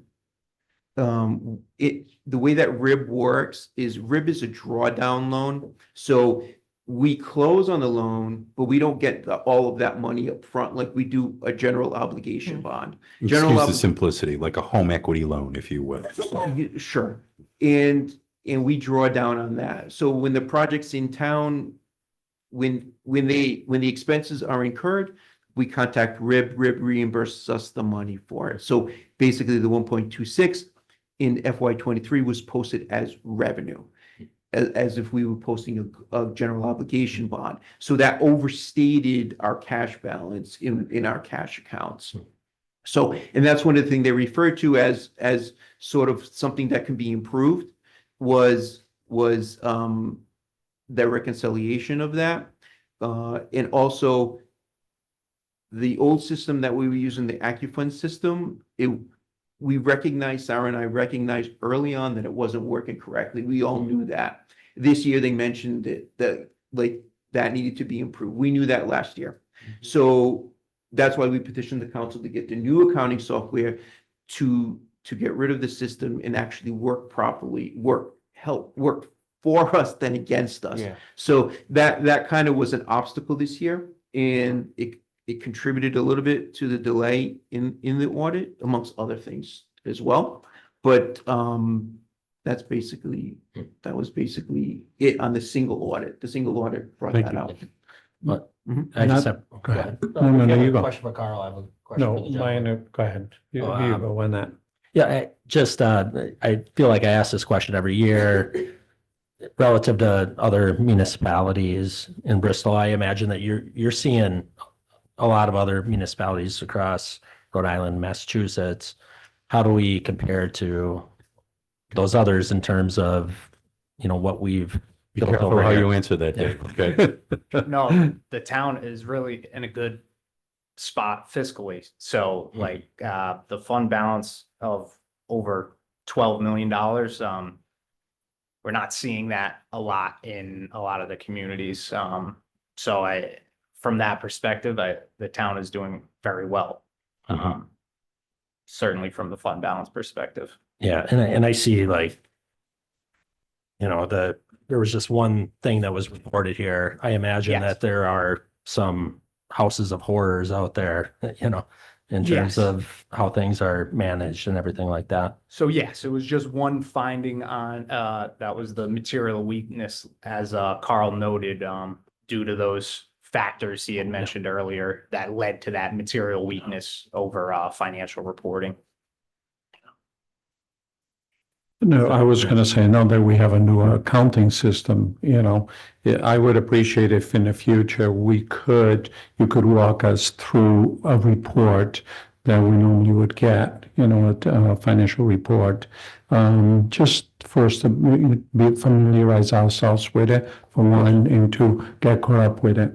The way that RIB works is RIB is a drawdown loan. So we close on the loan, but we don't get all of that money up front like we do a general obligation bond. Excuse the simplicity, like a home equity loan, if you will. Sure. And we draw down on that. So when the project's in town, when the expenses are incurred, we contact RIB reimburses us the money for it. So basically the 1.26 in FY23 was posted as revenue, as if we were posting a general obligation bond. So that overstated our cash balance in our cash accounts. So, and that's one of the things they refer to as sort of something that can be improved was the reconciliation of that. And also the old system that we were using, the AccuFund system, Sarah and I recognized early on that it wasn't working correctly. We all knew that. This year they mentioned that needed to be improved. We knew that last year. So that's why we petitioned the council to get the new accounting software to get rid of the system and actually work properly, work for us than against us. Yeah. So that kind of was an obstacle this year, and it contributed a little bit to the delay in the audit, amongst other things as well. But that was basically it on the single audit. The single audit brought Thank that you. out. But Mhm. I just Not- have, Go ahead. No, No, if you have you a go. question for Carl, I have a question for No, the gentleman. mine, go ahead. You Oh, you go on that. Yeah, I feel like I ask this question every year relative to other municipalities in Bristol. I imagine that you're seeing a lot of other municipalities across Rhode Island, Massachusetts. How do we compare to those others in terms of, what we've Be built careful over how here? you answer that, Dave, okay? No, the town is really in a good spot fiscally. So like the fund balance of over $12 million, we're not seeing that a lot in a lot of the communities. From that perspective, the town is doing very well. Certainly from the fund balance perspective. Yeah, and I see like, there was just one thing that was reported here. I imagine Yes. that there are some houses of horrors out there, in terms Yes. of how things are managed and everything like that. So yes, it was just one finding on, that was the material weakness, as Carl noted, due to those factors he had mentioned earlier that led to that material weakness over financial reporting. No, I was going to say, now that we have a new accounting system, I would appreciate if in the future you could walk us through a report that we normally would get, a financial report. Just for us to familiarize ourselves with it, for one, and to get caught up with it.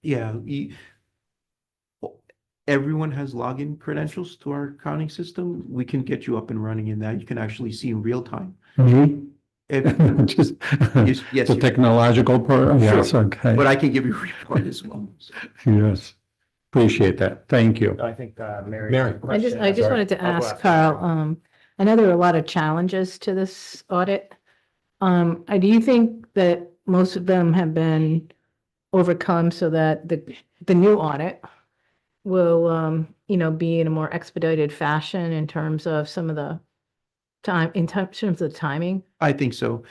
Yeah, everyone has login credentials to our accounting system. We can get you up and running in that. You can actually see in real time. Just Yes, the technological part, yes, okay. but I can give you a report as well. Yes, appreciate that. Thank you. I think Mary. Mary. I just wanted to ask Carl, I know there are a lot of challenges to this audit. Do you think that most of them have been overcome so that the new audit will, be in a more expedited fashion in terms of some of the time, in terms of the timing? I think so.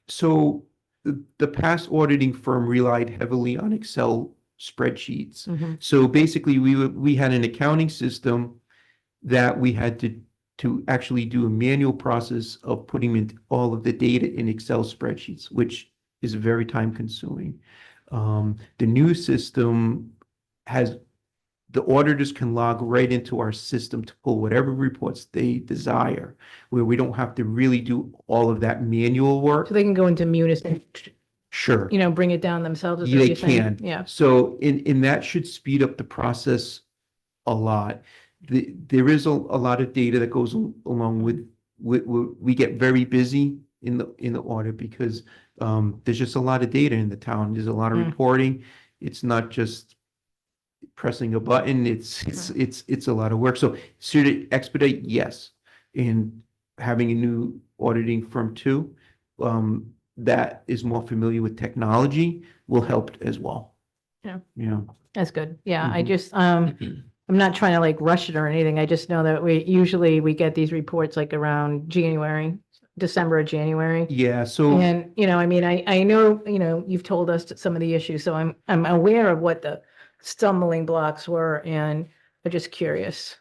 So the past auditing firm relied heavily on Excel spreadsheets. So basically, we had an accounting system that we had to actually do a manual process of putting in all of the data in Excel spreadsheets, which is very time consuming. The new system the auditors can log right into our system to pull whatever reports they desire, where we don't have to really do all of that manual work. So they can go into Munis and, Sure. bring it down themselves? Is Yeah, what they you're saying? can. Yeah. So in that should speed up the process a lot. There is a lot of data that goes along with we get very busy in the audit because there's just a lot of data in the town. There's a lot of reporting. It's not just pressing a button. It's a lot of work. So should it expedite? Yes. And having a new auditing firm too, that is more familiar with technology will help as well. Yeah. That's good. Yeah, I Mhm. just, I'm not trying to like rush it or anything. I just know that we get these reports like around December or January. Yeah. So And, I know, you've told us some of the issues, so I'm aware of what the stumbling blocks were, and I'm just curious.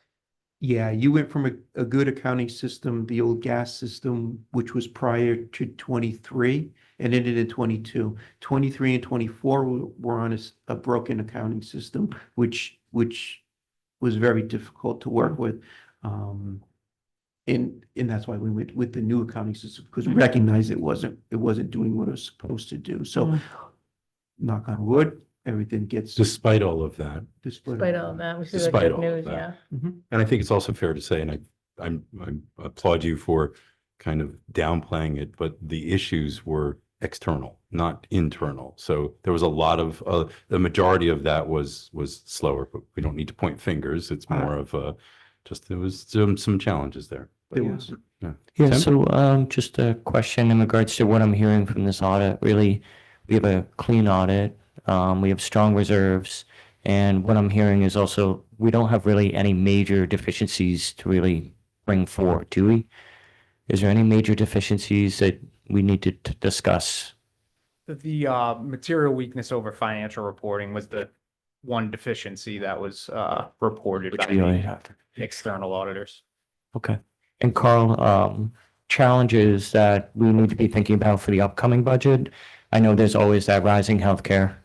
yeah, you went from a good accounting system, the old gas system, which was prior to 23 and ended in 22. 23 and 24 were on a broken accounting system, which was very difficult to work with. And that's why we went with the new accounting system, because we recognized it wasn't doing what it was supposed to do. So knock on wood, everything gets. Despite all of that. Despite all of that, we see the Despite good all of news, that. yeah. And I think it's also fair to say, and I applaud you for kind of downplaying it, but the issues were external, not internal. So there was a lot of, the majority of that was slower, but we don't need to point fingers. It's more of there was some challenges there. There was. Yeah, Tim? so just a question in regards to what I'm hearing from this audit. Really, we have a clean audit. We have strong reserves. And what I'm hearing is also, we don't have really any major deficiencies to really bring forward, do we? Is there any major deficiencies that we need to discuss? The material weakness over financial reporting was the one deficiency that was reported Which by we already the have. external auditors. Okay. And Carl, challenges that we need to be thinking about for the upcoming budget. I know there's always that rising healthcare,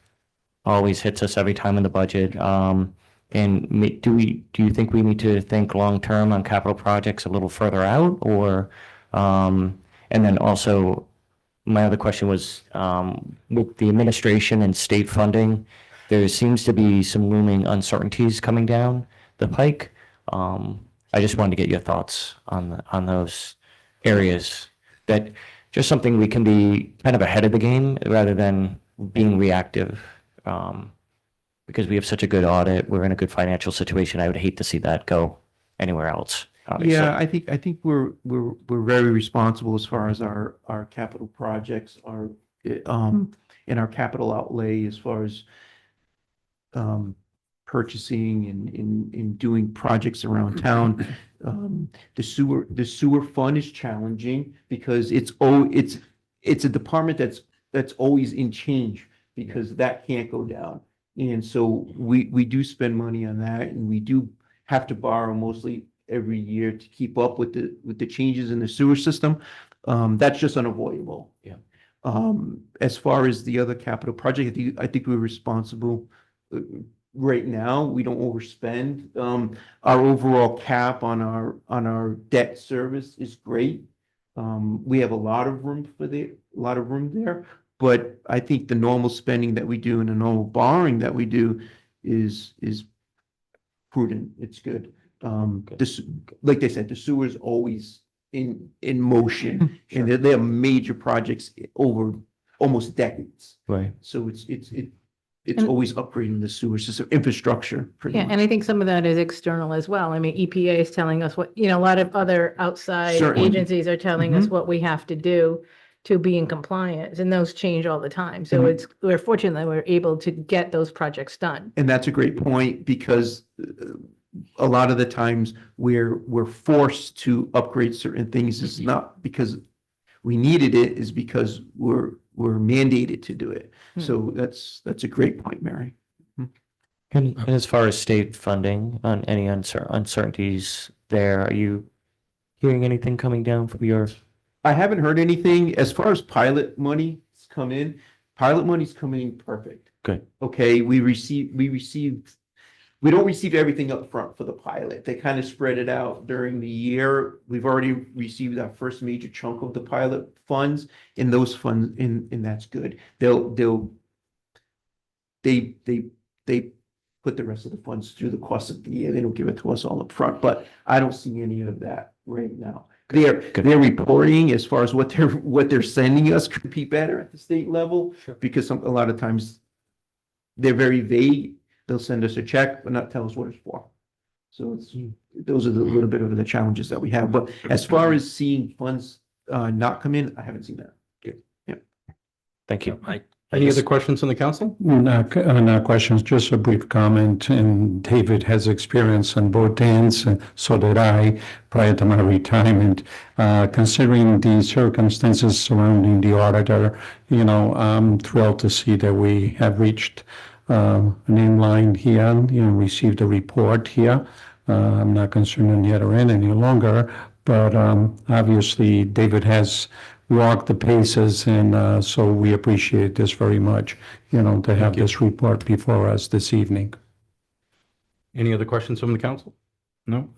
always hits us every time in the budget. And do you think we need to think long-term on capital projects a little further out, or, and then also, my other question was, with the administration and state funding, there seems to be some looming uncertainties coming down the pike. I just wanted to get your thoughts on those areas that just something we can be kind of ahead of the game rather than being reactive. Because we have such a good audit, we're in a good financial situation. I would hate to see that go anywhere else, obviously. Yeah, I think we're very responsible as far as our capital projects are, and our capital outlay as far as purchasing and doing projects around town. The sewer fund is challenging because it's a department that's always in change because that can't go down. And so we do spend money on that, and we do have to borrow mostly every year to keep up with the changes in the sewer system. That's just unavoidable. Yeah. As far as the other capital project, I think we're responsible. Right now, we don't overspend. Our overall cap on our debt service is great. We have a lot of room there. But I think the normal spending that we do and the normal borrowing that we do is prudent. It's good. Like they said, the sewer is always in motion, and they have major projects over almost decades. Right. So it's always upgrading the sewer system infrastructure. Pretty Yeah, much. and I think some of that is external as well. I mean, EPA is telling us what, a lot of other outside Certainly. agencies are telling us what we have to do to be in compliance, and those change all the time. So we're fortunate that we're able to get those projects done. And that's a great point because a lot of the times we're forced to upgrade certain things. It's not because we needed it, is because we're mandated to do it. So that's a great point, Mary. And as far as state funding on any uncertainties there, are you hearing anything coming down from your? I haven't heard anything as far as pilot money's come in. Pilot money's coming in perfect. Good. Okay, we don't receive everything up front for the pilot. They kind of spread it out during the year. We've already received our first major chunk of the pilot funds, and those funds, and that's good. They put the rest of the funds through the course of the year. They don't give it to us all up front, but I don't see any of that right now. They're reporting as far as what they're sending us could be better at the state level, because a lot of times they're very vague. They'll send us a check, but not tell us what it's for. So those are the little bit of the challenges that we have. But as far as seeing funds not come in, I haven't seen that. Yeah. Thank you. Any other questions on the council? No questions, just a brief comment. And David has experience on both ends, and so did I prior to my retirement. Considering the circumstances surrounding the auditor, I'm thrilled to see that we have reached an in-line here, received a report here. I'm not concerned on the other end any longer, but obviously David has walked the paces, and so we appreciate this very much, to have this report before us this evening. Any other questions from the council? No?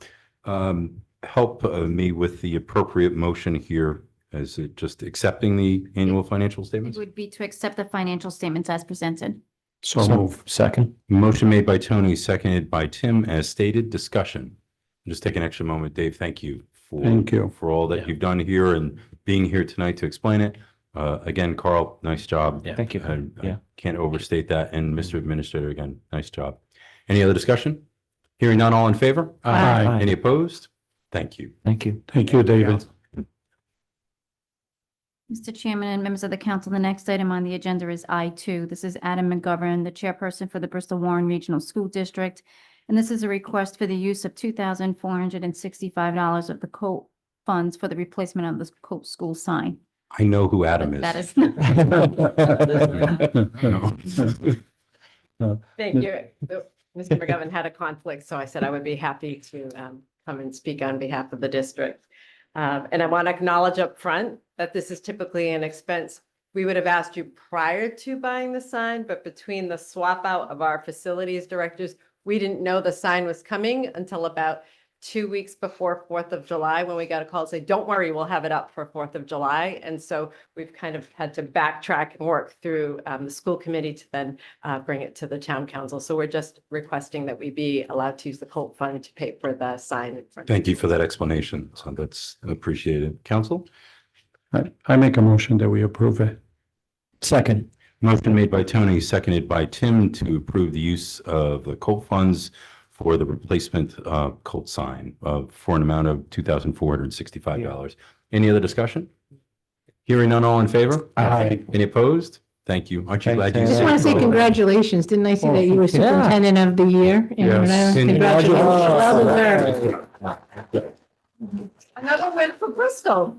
Help me with the appropriate motion here. Is it just accepting the annual financial It statements? would be to accept the financial statements as presented. So move. Second. Motion made by Tony, seconded by Tim, as stated. Discussion. Just take an extra moment. Dave, thank you for all that you've done here and being here tonight to explain it. Again, Carl, nice job. Yeah. Thank you. I can't overstate that. And Mr. Administrator, again, nice job. Any other discussion? Hearing none, all in favor? Aye. Any opposed? Thank you. Thank you. Thank you, David. Mr. Chairman and members of the council, the next item on the agenda is I2. This is Adam McGovern, the chairperson for the Bristol Warren Regional School District. And this is a request for the use of $2,465 of the COLT funds for the replacement of the COLT school sign. I know who Adam is. That is. Thank you. Mr. McGovern had a conflict, so I said I would be happy to come and speak on behalf of the district. And I want to acknowledge up front that this is typically an expense we would have asked you prior to buying the sign, but between the swap out of our facilities directors, we didn't know the sign was coming until about 2 weeks before 4th of July, when we got a call to say, don't worry, we'll have it up for 4th of July. And so we've kind of had to backtrack and work through the school committee to then bring it to the town council. So we're just requesting that we be allowed to use the COLT fund to pay for the sign in front. Thank you for that explanation. So that's appreciated. Council? I make a motion that we approve it. Second. Motion made by Tony, seconded by Tim to approve the use of the Colt funds for the replacement Colt sign for an amount of $2,465. Any other discussion? Hearing none, all in favor? Aye. Any opposed? Thank you. Aren't you glad you Thanks, Just said want to say so? congratulations. Didn't I see that you were Yeah. superintendent of the year? in Rhode Yes. Island? Congratulations. Well deserved. Another win for Bristol.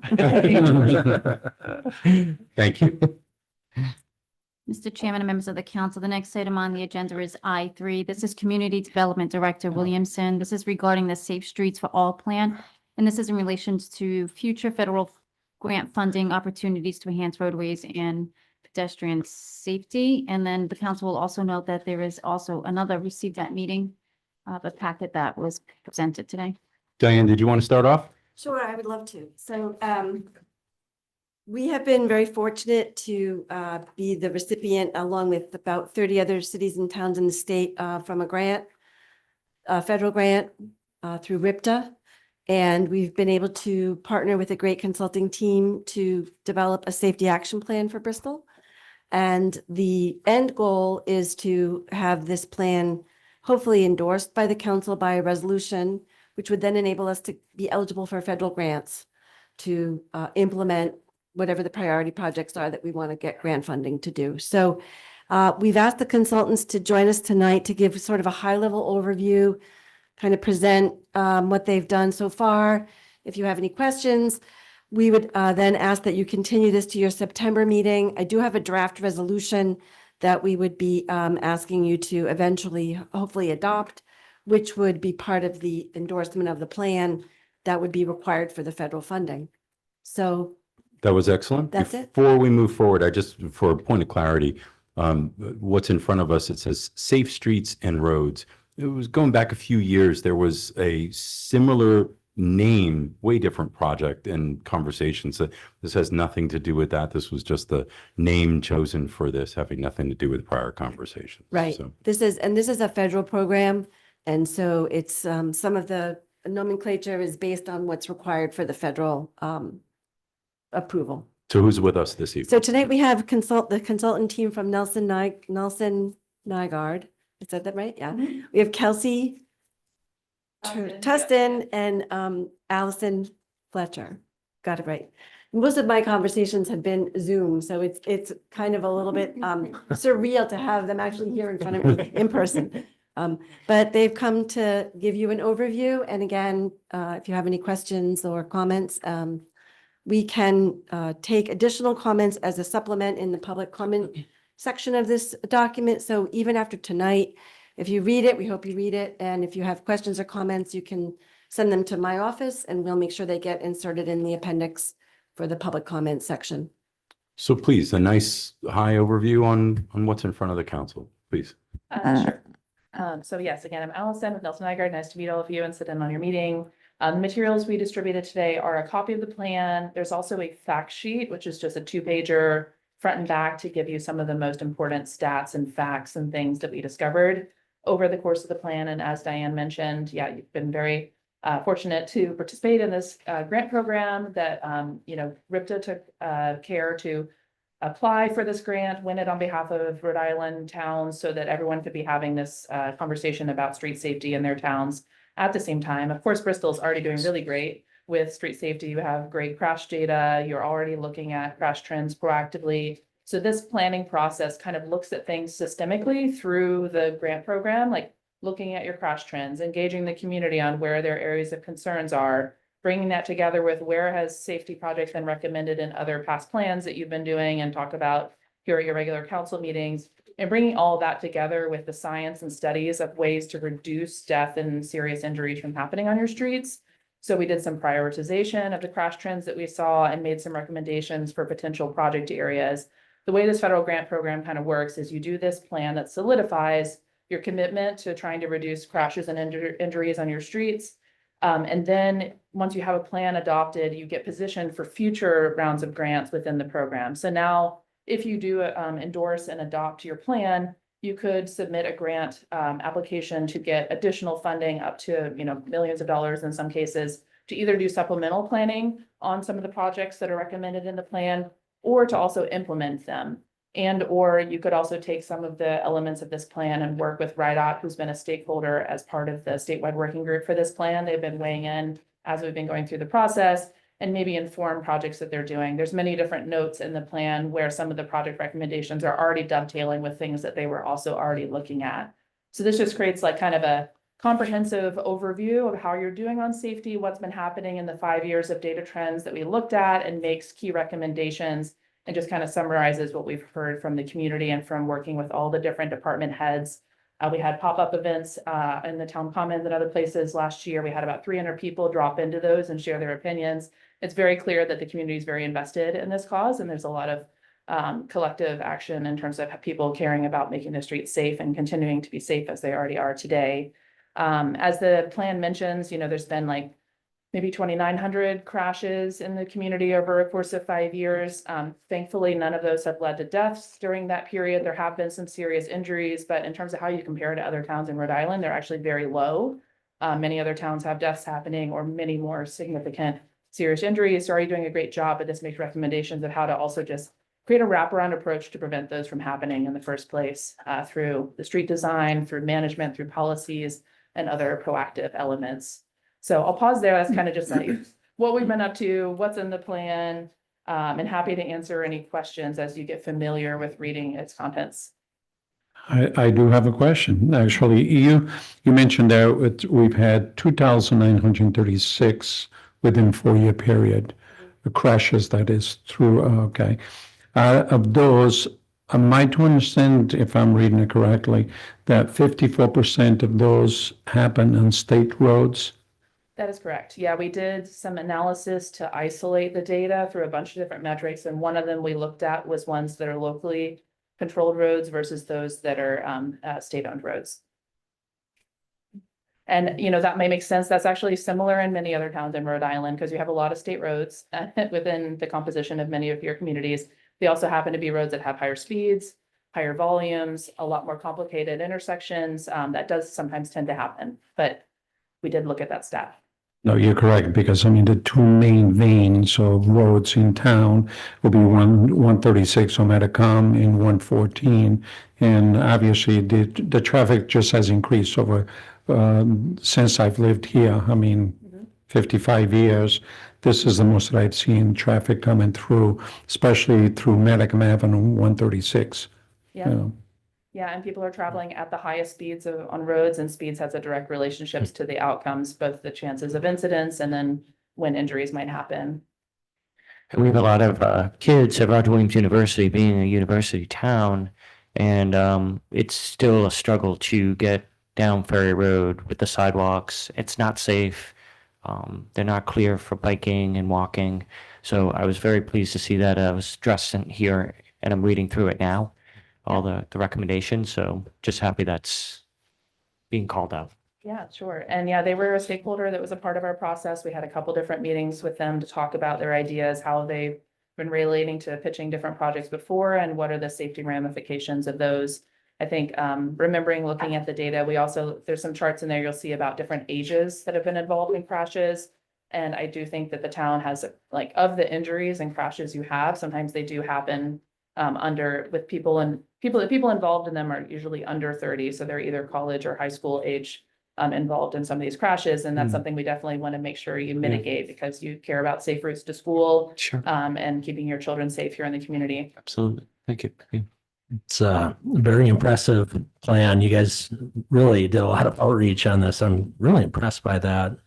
Thank you. Mr. Chairman and members of the council, the next item on the agenda is I3. This is Community Development Director Williamson. This is regarding the Safe Streets for All plan. And this is in relation to future federal grant funding opportunities to enhance roadways and pedestrian safety. And then the council will also note that there is also another received at meeting, the packet that was presented today. Diane, did you want to start off? Sure, I would love to. So we have been very fortunate to be the recipient, along with about 30 other cities and towns in the state, from a grant, a federal grant through RIPTA. And we've been able to partner with a great consulting team to develop a safety action plan for Bristol. And the end goal is to have this plan hopefully endorsed by the council by a resolution, which would then enable us to be eligible for federal grants to implement whatever the priority projects are that we want to get grant funding to do. So we've asked the consultants to join us tonight to give sort of a high-level overview, kind of present what they've done so far. If you have any questions, we would then ask that you continue this to your September meeting. I do have a draft resolution that we would be asking you to eventually, hopefully adopt, which would be part of the endorsement of the plan that would be required for the federal funding. So That was excellent. That's it. Before we move forward, I just, for a point of clarity, what's in front of us, it says Safe Streets and Roads. It was going back a few years, there was a similar name, way different project and conversations. This has nothing to do with that. This was just the name chosen for this, having nothing to do with prior conversations. right, So, this is a federal program. And so it's some of the nomenclature is based on what's required for the federal approval. so who's with us this evening? So tonight we have the consultant team from Nelson Nygaard. I said that right? Yeah. We have Kelsey Tustin and Allison Fletcher. Got it right. Most of my conversations have been Zoom, so it's kind of a little bit surreal to have them actually here in front of me in person. But they've come to give you an overview. And again, if you have any questions or comments, we can take additional comments as a supplement in the public comment section of this document. So even after tonight, if you read it, we hope you read it. And if you have questions or comments, you can send them to my office and we'll make sure they get inserted in the appendix for the public comment section. So please, a nice high overview on what's in front of the council, please. Sure. So yes, again, I'm Allison with Nelson Nygaard. Nice to meet all of you and sit in on your meeting. The materials we distributed today are a copy of the plan. There's also a fact sheet, which is just a 2-pager front and back to give you some of the most important stats and facts and things that we discovered over the course of the plan. And as Diane mentioned, yeah, you've been very fortunate to participate in this grant program that, RIPTA took care to apply for this grant, win it on behalf of Rhode Island towns so that everyone could be having this conversation about street safety in their towns at the same time. Of course, Bristol's already doing really great with street safety. You have great crash data. You're already looking at crash trends proactively. So this planning process kind of looks at things systemically through the grant program, like looking at your crash trends, engaging the community on where their areas of concerns are, bringing that together with where has safety projects been recommended in other past plans that you've been doing and talk about here at your regular council meetings, and bringing all that together with the science and studies of ways to reduce death and serious injuries from happening on your streets. So we did some prioritization of the crash trends that we saw and made some recommendations for potential project areas. The way this federal grant program kind of works is you do this plan that solidifies your commitment to trying to reduce crashes and injuries on your streets. And then once you have a plan adopted, you get positioned for future rounds of grants within the program. So now if you do endorse and adopt your plan, you could submit a grant application to get additional funding up to millions of dollars in some cases to either do supplemental planning on some of the projects that are recommended in the plan, or to also implement them. And or you could also take some of the elements of this plan and work with Rhode, who's been a stakeholder as part of the statewide working group for this plan. They've been weighing in as we've been going through the process and maybe inform projects that they're doing. There's many different notes in the plan where some of the project recommendations are already dovetailing with things that they were also already looking at. So this just creates like kind of a comprehensive overview of how you're doing on safety, what's been happening in the 5 years of data trends that we looked at, and makes key recommendations, and just kind of summarizes what we've heard from the community and from working with all the different department heads. We had pop-up events in the town commons and other places last year. We had about 300 people drop into those and share their opinions. It's very clear that the community is very invested in this cause, and there's a lot of collective action in terms of people caring about making the streets safe and continuing to be safe as they already are today. As the plan mentions, there's been like maybe 2,900 crashes in the community over a course of 5 years. Thankfully, none of those have led to deaths during that period. There have been some serious injuries, but in terms of how you compare to other towns in Rhode Island, they're actually very low. Many other towns have deaths happening or many more significant serious injuries. They're already doing a great job, but this makes recommendations of how to also just create a wraparound approach to prevent those from happening in the first place, through the street design, through management, through policies, and other proactive elements. So I'll pause there. That's kind of just like what we've been up to, what's in the plan, and happy to answer any questions as you get familiar with reading its contents. I do have a question. Actually, you mentioned that we've had 2,936 within 4-year period, crashes, that is, through, okay. Of those, am I to understand, if I'm reading it correctly, that 54% of those happen on state roads? That is correct. Yeah, we did some analysis to isolate the data through a bunch of different metrics, and one of them we looked at was ones that are locally controlled roads versus those that are state-owned roads. And, that may make sense. That's actually similar in many other towns in Rhode Island, because you have a lot of state roads within the composition of many of your communities. They also happen to be roads that have higher speeds, higher volumes, a lot more complicated intersections. That does sometimes tend to happen, but we did look at that stat. No, you're correct, because the two main veins of roads in town will be 136 on Metacom and 114. And obviously the traffic just has increased over, since I've lived here. 55 years. This is the most that I've seen traffic coming through, especially through Metacom Avenue 136. Yeah. Yeah, and people are traveling at the highest speeds on roads, and speeds has a direct relationships to the outcomes, both the chances of incidents and then when injuries might happen. And we have a lot of kids at Roger Williams University, being a university town, and it's still a struggle to get down Ferry Road with the sidewalks. It's not safe. They're not clear for biking and walking. So I was very pleased to see that. I was dressed in here, and I'm reading through it now, all the recommendations. So just happy that's being called out. Yeah, sure. And yeah, they were a stakeholder that was a part of our process. We had a couple different meetings with them to talk about their ideas, how they've been relating to pitching different projects before, and what are the safety ramifications of those. I think remembering looking at the data, there's some charts in there you'll see about different ages that have been involved in crashes. And I do think that the town has, like, of the injuries and crashes you have, sometimes they do happen with people involved in them are usually under 30. So they're either college or high school age involved in some of these crashes. And that's something we definitely want to make sure you mitigate, because you care about safe routes to school, and keeping your children safe here in the community. Absolutely. Thank you. Yeah. It's a very impressive plan. You guys really did a lot of outreach on this. I'm really impressed by that.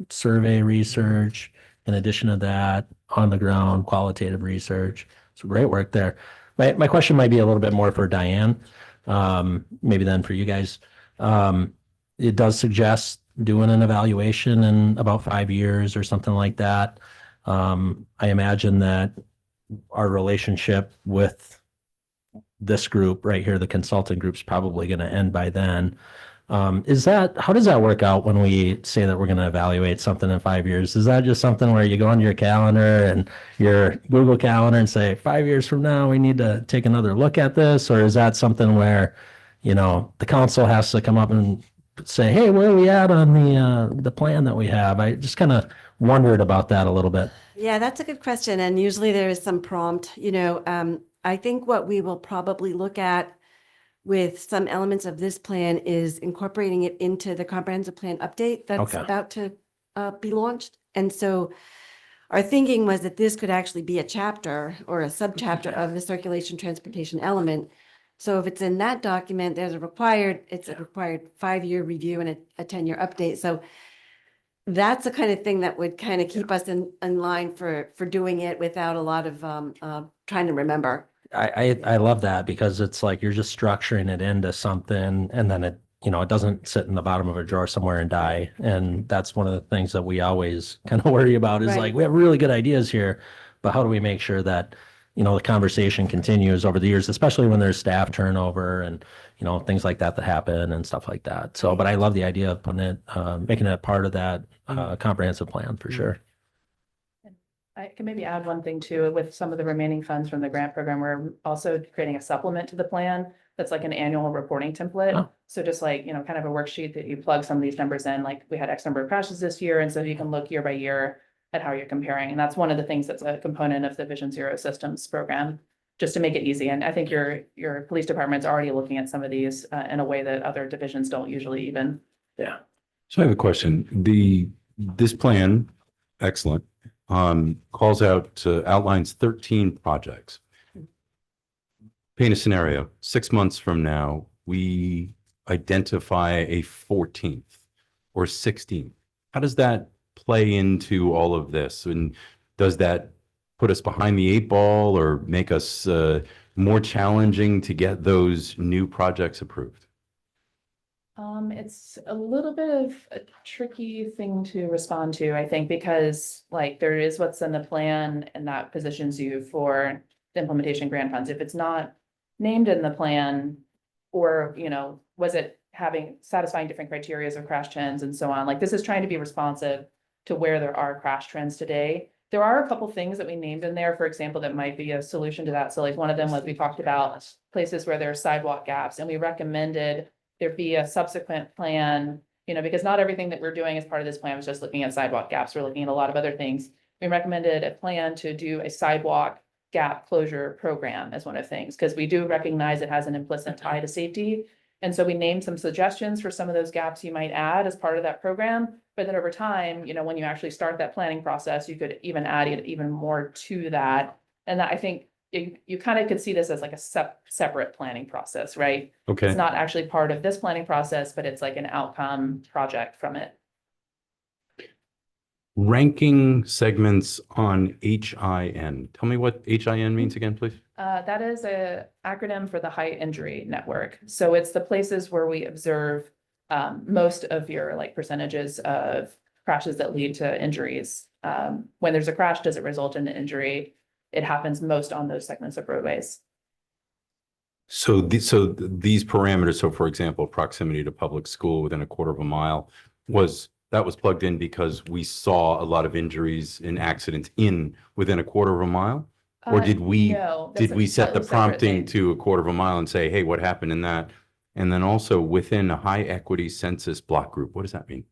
Survey research, in addition to that, on the ground, qualitative research. So great work there. My question might be a little bit more for Diane, maybe then for you guys. It does suggest doing an evaluation in about 5 years or something like that. I imagine that our relationship with this group right here, the consultant group's probably going to end by then. How does that work out when we say that we're going to evaluate something in 5 years? Is that just something where you go on your calendar and your Google Calendar and say 5 years from now, we need to take another look at this? Or is that something where, the council has to come up and say, hey, where are we at on the plan that we have? I just kind of wondered about that a little bit. Yeah, that's a good question. And usually there is some prompt, I think what we will probably look at with some elements of this plan is incorporating it into the comprehensive plan update that's Okay. about to be launched. And so our thinking was that this could actually be a chapter or a subchapter of the circulation transportation element. So if it's in that document, it's a required 5-year review and a 10-year update. So that's the kind of thing that would kind of keep us in line for doing it without a lot of trying to remember. I love that because it's like you're just structuring it into something and then it doesn't sit in the bottom of a drawer somewhere and die. And that's one of the things that we always kind of worry about is Right. like, we have really good ideas here, but how do we make sure that, the conversation continues over the years, especially when there's staff turnover and, things like that happen and stuff like that. So, but I love the idea of putting it, making it a part of that comprehensive plan for sure. I can maybe add one thing too, with some of the remaining funds from the grant program, we're also creating a supplement to the plan. That's like an annual reporting template. Oh. So just like, kind of a worksheet that you plug some of these numbers in, like we had X number of crashes this year. And so you can look year by year at how you're comparing. And that's one of the things that's a component of the Vision Zero Systems program, just to make it easy. And I think your police department's already looking at some of these in a way that other divisions don't usually even. Yeah. So I have a question. This plan, excellent, calls out, outlines 13 projects. Paint a scenario. 6 months from now, we identify a 14th or 16th. How does that play into all of this? And does that put us behind the 8 ball or make us more challenging to get those new projects approved? It's a little bit of a tricky thing to respond to, I think, because like there is what's in the plan and that positions you for the implementation grant funds. If it's not named in the plan or, was it satisfying different criteria of crash trends and so on, like this is trying to be responsive to where there are crash trends today. There are a couple things that we named in there, for example, that might be a solution to that. So like one of them was we talked about places where there are sidewalk gaps and we recommended there be a subsequent plan, because not everything that we're doing as part of this plan was just looking at sidewalk gaps. We're looking at a lot of other things. We recommended a plan to do a sidewalk gap closure program as one of the things, because we do recognize it has an implicit tie to safety. And so we named some suggestions for some of those gaps you might add as part of that program. But then over time, when you actually start that planning process, you could even add even more to that. And that I think you kind of could see this as like a separate planning process, right? Okay. It's not actually part of this planning process, but it's like an outcome project from it. Ranking segments on HIN. Tell me what HIN means again, please. That is a acronym for the High Injury Network. So it's the places where we observe most of your like percentages of crashes that lead to injuries. When there's a crash, does it result in an injury? It happens most on those segments of roadways. So these parameters, so for example, proximity to public school within a quarter of a mile was plugged in because we saw a lot of injuries and accidents within a quarter of a mile? Or did we No, that's a set the slightly separate prompting thing. to a quarter of a mile and say, hey, what happened in that? And then also within a high equity census block group, what does that mean?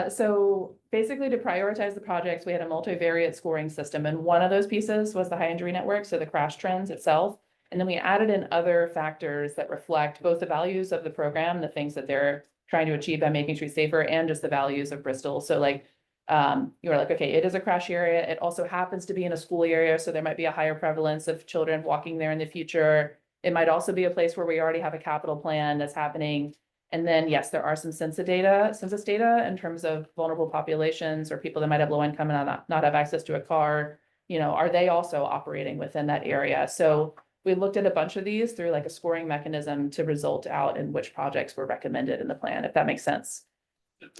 So basically to prioritize the projects, we had a multivariate scoring system, and one of those pieces was the high injury network, so the crash trends itself. And then we added in other factors that reflect both the values of the program, the things that they're trying to achieve by making streets safer, and just the values of Bristol. So like, you were like, okay, it is a crash area. It also happens to be in a school area, so there might be a higher prevalence of children walking there in the future. It might also be a place where we already have a capital plan that's happening. And then, yes, there are some census data in terms of vulnerable populations or people that might have low income and not have access to a car. Are they also operating within that area? So we looked at a bunch of these through like a scoring mechanism to result out in which projects were recommended in the plan, if that makes sense.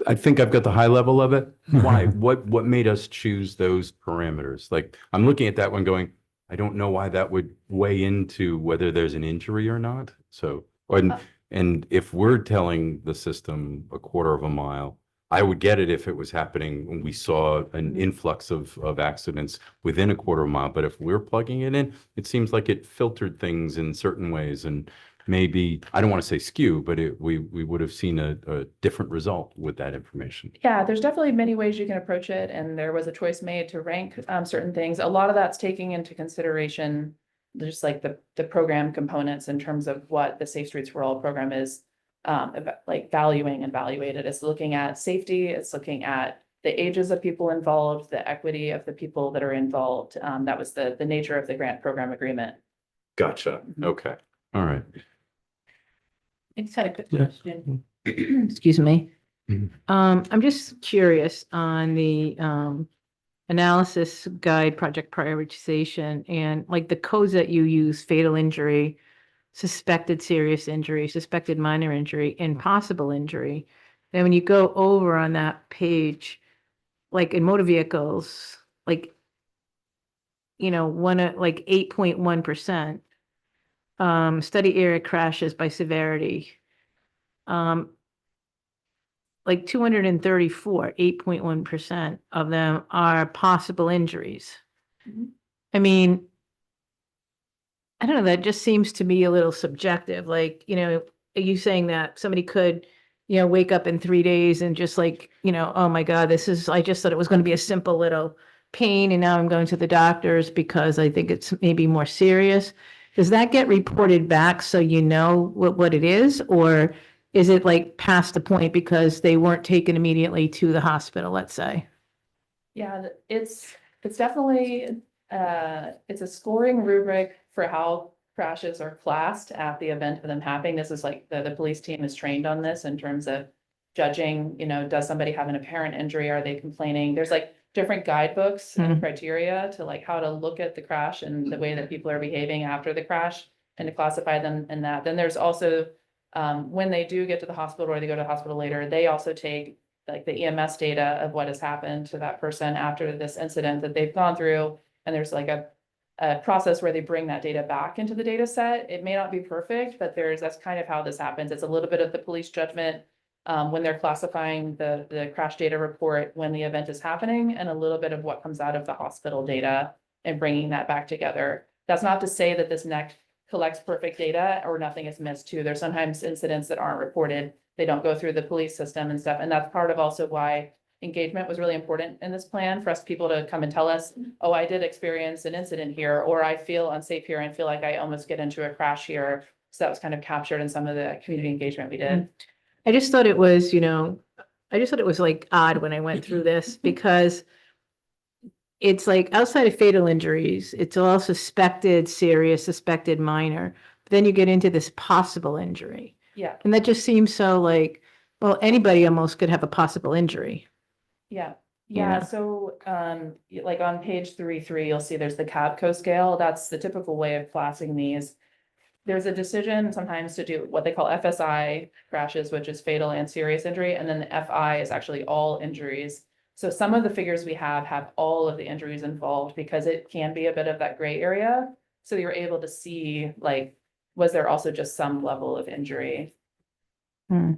I think I've got the high level of it. Why? What made us choose those parameters? Like, I'm looking at that one going, I don't know why that would weigh into whether there's an injury or not. So, and if we're telling the system a quarter of a mile, I would get it if it was happening when we saw an influx of accidents within a quarter of a mile. But if we're plugging it in, it seems like it filtered things in certain ways. And maybe, I don't want to say skew, but we would have seen a different result with that information. Yeah, there's definitely many ways you can approach it, and there was a choice made to rank certain things. A lot of that's taking into consideration just like the program components in terms of what the Safe Streets for All program is like valuing and evaluated. It's looking at safety, it's looking at the ages of people involved, the equity of the people that are involved. That was the nature of the grant program agreement. Gotcha. Okay. All right. I just had a quick Yeah. question. Excuse me. Mhm. I'm just curious on the analysis guide, project prioritization, and like the codes that you use, fatal injury, suspected serious injury, suspected minor injury, and possible injury. Then when you go over on that page, like in motor vehicles, like, like 8.1%, study area crashes by severity. Like 234, 8.1% of them are possible injuries. Mhm. I mean, I don't know, that just seems to me a little subjective. Like, are you saying that somebody could, wake up in 3 days and just like, oh my God, I just thought it was going to be a simple little pain and now I'm going to the doctors because I think it's maybe more serious. Does that get reported back so you know what it is? Or is it like past the point because they weren't taken immediately to the hospital, let's say? Yeah, it's definitely, it's a scoring rubric for how crashes are classed at the event of them happening. This is like the police team is trained on this in terms of judging, does somebody have an apparent injury? Are they complaining? There's like different guidebooks and criteria to like how to look at the crash and the way that people are behaving after the crash and to classify them in that. Then there's also, when they do get to the hospital or they go to the hospital later, they also take like the EMS data of what has happened to that person after this incident that they've gone through. And there's like a process where they bring that data back into the data set. It may not be perfect, but that's kind of how this happens. It's a little bit of the police judgment when they're classifying the crash data report when the event is happening, and a little bit of what comes out of the hospital data and bringing that back together. That's not to say that this NEC collects perfect data or nothing is missed too. There's sometimes incidents that aren't reported. They don't go through the police system and stuff. And that's part of also why engagement was really important in this plan for us people to come and tell us, oh, I did experience an incident here, or I feel unsafe here and feel like I almost get into a crash here. So that was kind of captured in some of the community engagement we did. I just thought it was, like odd when I went through this because it's like outside of fatal injuries, it's all suspected serious, suspected minor. But then you get into this possible injury. Yeah. And that just seems so like, well, anybody almost could have a possible injury. Yeah. Yeah. Yeah, so like on page 3.3, you'll see there's the CABCO scale. That's the typical way of classing these. There's a decision sometimes to do what they call FSI crashes, which is fatal and serious injury, and then the FI is actually all injuries. So some of the figures we have all of the injuries involved because it can be a bit of that gray area. So you're able to see like, was there also just some level of injury? I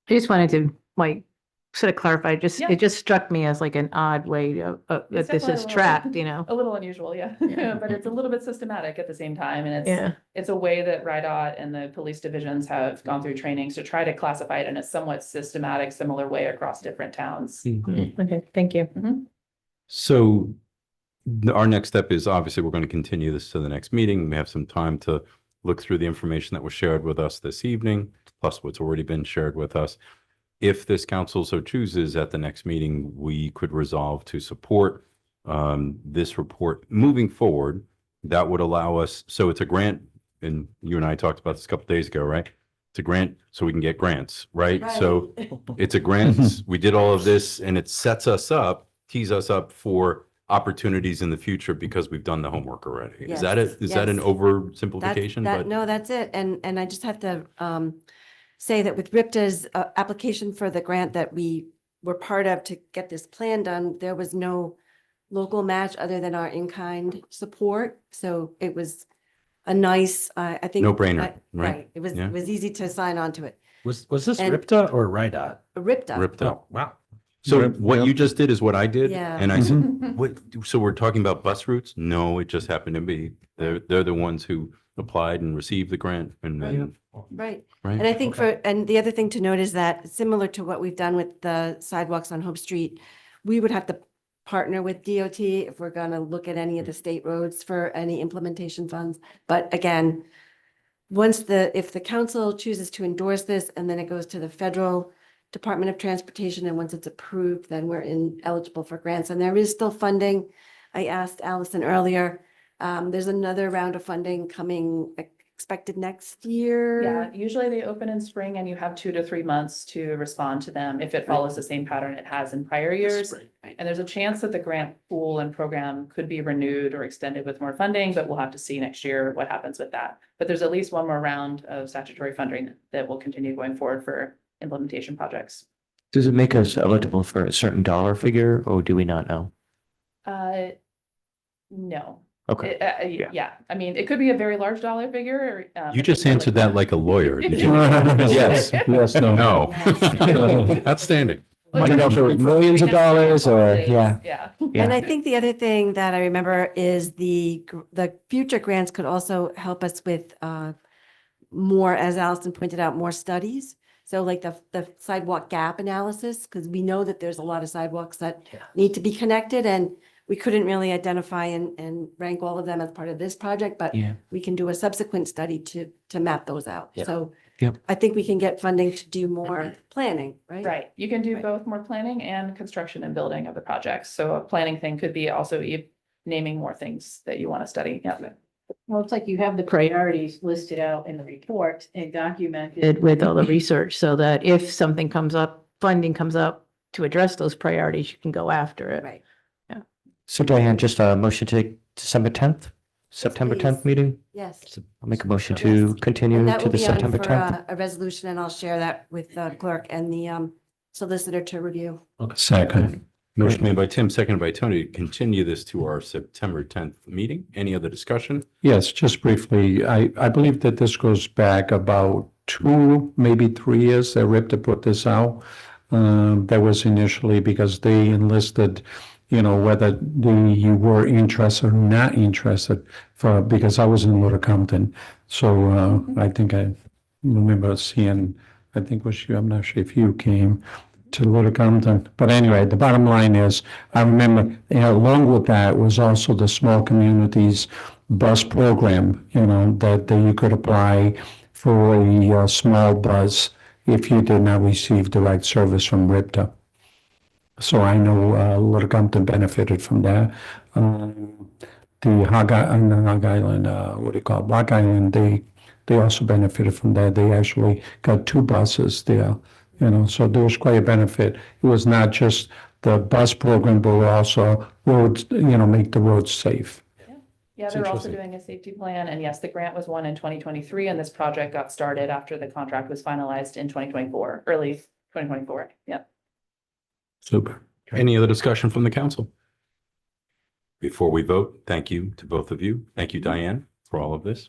just wanted to like sort of clarify, Yeah. it just struck me as like an odd way to, that It's this definitely is a little- tracked, A little unusual, yeah, but it's a little bit systematic at the same time, and Yeah. it's a way that Rhode and the police divisions have gone through trainings to try to classify it in a somewhat systematic, similar way across different towns. Okay, thank you. So our next step is obviously we're going to continue this to the next meeting. We have some time to look through the information that was shared with us this evening, plus what's already been shared with us. If this council so chooses at the next meeting, we could resolve to support this report moving forward. That would allow us, so it's a grant, and you and I talked about this a couple days ago, right? It's a grant so we can get grants, right? So it's a grant. We did all of this and it sets us up, tees us up for opportunities in the future because we've done the homework already. Is that it? Is that an Yes. oversimplification? But No, that's it. And I just have to say that with RIPTA's application for the grant that we were part of to get this plan done, there was no local match other than our in-kind support. So it was a nice, I think. No-brainer, right? It was, Yeah. it was easy to sign on to it. Was this And- RIPTA or RIDOT? RIPTA. ripped up. Oh, wow. So what you just did is what I did. Yeah. And I said, what, so we're talking about bus routes? No, it just happened to be, they're the ones who applied and received the grant and then, Right. right? And I think and the other thing to note is that similar to what we've done with the sidewalks on Hope Street, we would have to partner with DOT if we're gonna look at any of the state roads for any implementation funds. But again, if the council chooses to endorse this and then it goes to the federal Department of Transportation, and once it's approved, then we're eligible for grants. And there is still funding. I asked Allison earlier, there's another round of funding coming, expected next year. Yeah, usually they open in spring and you have 2 to 3 months to respond to them if it follows the same pattern it has in prior years. And there's a chance that the grant pool and program could be renewed or extended with more funding, but we'll have to see next year what happens with that. But there's at least one more round of statutory funding that will continue going forward for implementation projects. Does it make us eligible for a certain dollar figure, or do we not know? No. Okay. Yeah, I mean, it could be a very large dollar figure. You just answered that like a lawyer. Did you? Yes, yes, no. No. Outstanding. I don't know if it was millions of dollars or, yeah. Yeah. And I think the other thing that I remember is the future grants could also help us with more, as Allison pointed out, more studies. So like the sidewalk gap analysis, because we know that there's a lot of sidewalks that need to be connected, and we couldn't really identify and rank all of them as part of this project, but we can do a subsequent study to map those out. Yeah. So Yep. I think we can get funding to do more planning, right? Right, you can do both more planning and construction and building of the projects. So a planning thing could be also naming more things that you want to study. Yeah. Well, it's like you have the priorities listed out in the report and documented with all the research so that if something comes up, funding comes up to address those priorities, you can go after it. Right. So Diane, just a motion to take December 10th, September please. 10th meeting? Yes. I'll make a motion to continue And that to will the be on September for 10th. a resolution, and I'll share that with the clerk and the solicitor to review. Second. Motion made by Tim, seconded by Tony to continue this to our September 10th meeting. Any other discussion? Yes, just briefly, I believe that this goes back about 2, maybe 3 years that RIPTA put this out. That was initially because they enlisted, whether you were interested or not interested because I was in Little Compton. So I think I remember seeing, I think it was you, I'm not sure if you came to Little Compton. But anyway, the bottom line is, I remember along with that was also the small communities bus program, that you could apply for a small bus if you did not receive direct service from RIPTA. So I know Little Compton benefited from that. The Rock Island, Rock Island, they also benefited from that. They actually got 2 buses there. So there was quite a benefit. It was not just the bus program, but also roads, make the roads safe. Yeah, they're also doing a safety plan. And yes, the grant was won in 2023, and this project got started after the contract was finalized in 2024, early 2024. Yeah. Super. Any other discussion from the council? Before we vote, thank you to both of you. Thank you, Diane, for all of this.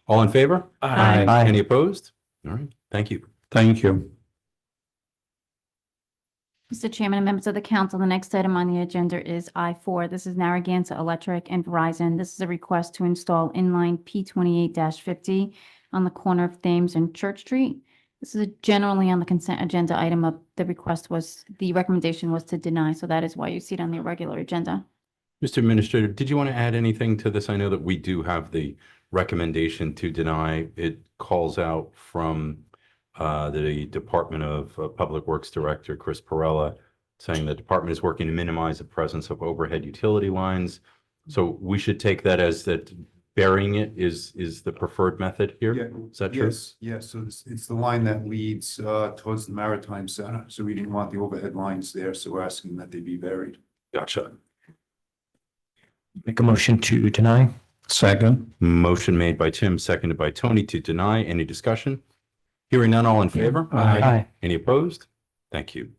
All in favor? Aye. Any opposed? All right, thank you. Thank you. Mr. Chairman and members of the council, the next item on the agenda is I4. This is Narragansett Electric and Verizon. This is a request to install inline P28-50 on the corner of Thames and Church Street. This is generally on the consent agenda item of the recommendation was to deny, so that is why you see it on the regular agenda. Mr. Administrator, did you want to add anything to this? I know that we do have the recommendation to deny. It calls out from the Department of Public Works Director, Chris Perella, saying the department is working to minimize the presence of overhead utility lines. So we should take that as that burying it is the preferred method here? Yeah. Is that true? Yes, so it's the line that leads towards the Maritime Center, so we didn't want the overhead lines there, so we're asking that they be buried. Gotcha. Make a motion to deny. Second. Motion made by Tim, seconded by Tony to deny. Any discussion? Hearing none, all in favor? Aye. Any opposed? Thank you.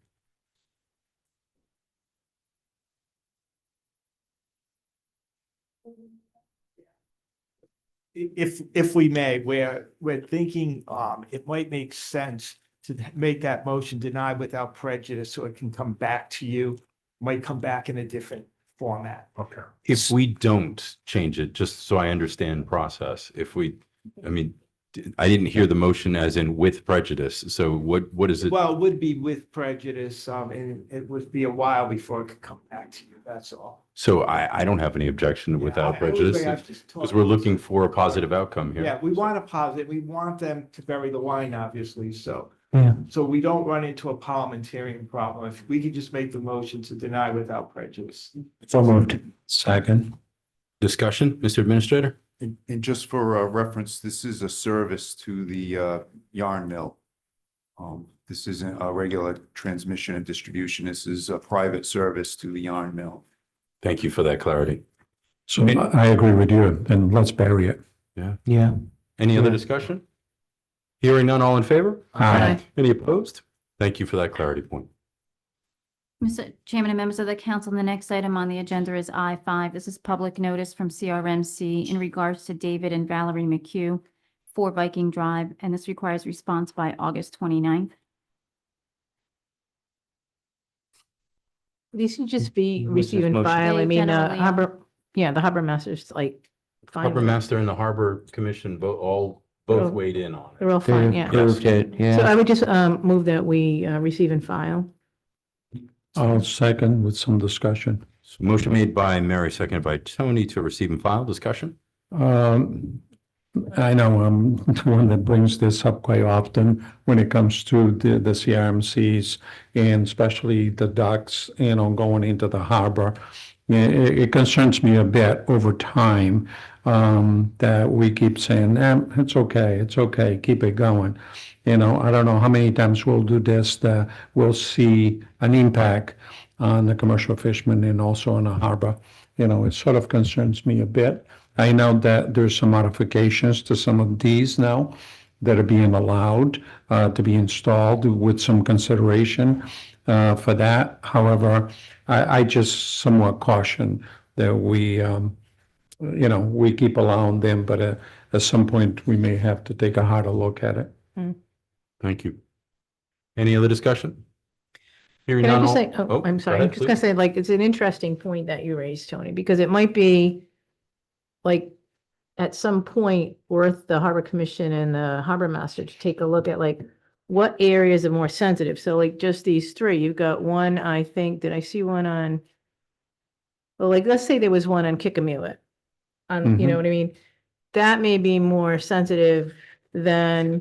If we may, we're thinking, it might make sense to make that motion denied without prejudice, so it can come back to you, might come back in a different format. Okay. If we don't change it, just so I understand process, if we I mean, I didn't hear the motion as in with prejudice. So what is it? Well, it would be with prejudice, and it would be a while before it could come back to you, that's all. So I don't have any objection without prejudice because we're looking for a positive outcome here. Yeah, we want a positive, we want them to bury the line, obviously, so. Yeah. So we don't run into a parliamentarian problem. If we could just make the motion to deny without prejudice. So moved. Second. Discussion, Mr. Administrator? And just for reference, this is a service to the yarn mill. This isn't a regular transmission and distribution. This is a private service to the yarn mill. Thank you for that clarity. So I agree with you, then let's bury it. Yeah. Yeah. Any other discussion? Hearing none, all in favor? Aye. Any opposed? Thank you for that clarity point. Mr. Chairman and members of the council, the next item on the agenda is I-5. This is public notice from CRMC in regards to David and Valerie McHugh, 4 Viking Drive, and this requires response by August 29th. These should just be What's this receive and motion? file. I They mean, generally are. harbor, yeah, the harbor master's like. fine Harbor with it. Master and the Harbor Commission both Oh. weighed in on it. They're all fine, yeah. Approved it, So yeah. I would just move that we receive and file. I'll second with some discussion. So motion made by Mary, seconded by Tony to receive and file. Discussion? I know I'm the one that brings this up quite often when it comes to the CRMCs and especially the docks, going into the harbor. It concerns me a bit over time that we keep saying, it's okay, keep it going. I don't know how many times we'll do this, that we'll see an impact on the commercial fishermen and also on the harbor. It sort of concerns me a bit. I know that there's some modifications to some of these now that are being allowed to be installed with some consideration for that. However, I just somewhat caution that we keep allowing them, but at some point we may have to take a harder look at it. Thank you. Any other discussion? Hearing Can I none, just all- say, oh, oh, I'm go sorry, I'm ahead, just gonna please. say, like, it's an interesting point that you raised, Tony, because it might be like at some point worth the Harbor Commission and the Harbor Master to take a look at like what areas are more sensitive. So like just these 3, you've got one, I think, did I see one on? Well, like, let's say there was one on Kickamulet. You know what I mean? That may be more sensitive than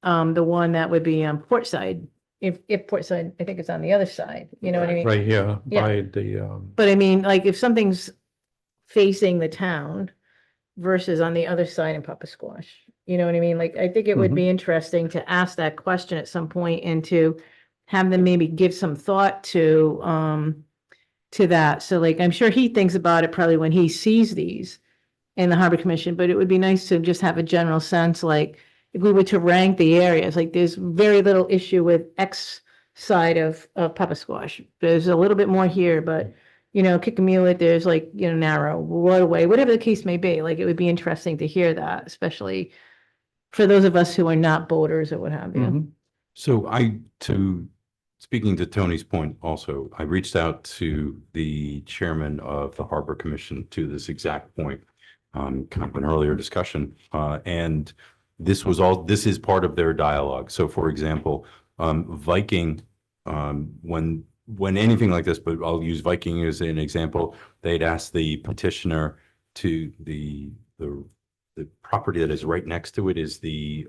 the one that would be on Portside. If Portside, I think it's on the other side, you know what I mean? Right here Yeah. by the, But I mean, like, if something's facing the town versus on the other side in Pappasquash, you know what I mean? Like, I think it would be interesting to ask that question at some point and to have them maybe give some thought to that. So like, I'm sure he thinks about it probably when he sees these in the Harbor Commission, but it would be nice to just have a general sense, like, if we were to rank the areas, like, there's very little issue with X side of Pappasquash. There's a little bit more here, but, Kickamulet, there's like, narrow waterway, whatever the case may be. Like, it would be interesting to hear that, especially for those of us who are not boaters or what have you. So speaking to Tony's point also, I reached out to the chairman of the Harbor Commission to this exact point, kind of an earlier discussion, and this is part of their dialogue. So for example, Viking, when anything like this, but I'll use Viking as an example, they'd asked the petitioner to the property that is right next to it is the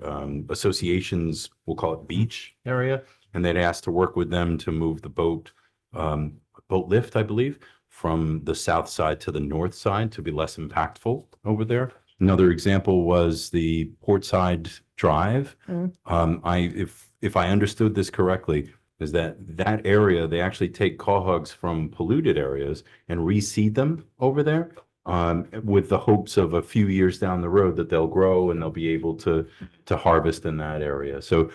association's, we'll call it beach area. And they'd asked to work with them to move the boat lift, I believe, from the south side to the north side to be less impactful over there. Another example was the Portside Drive. If I understood this correctly, is that area, they actually take quahogs from polluted areas and reseed them over there with the hopes of a few years down the road that they'll grow and they'll be able to harvest in that area. So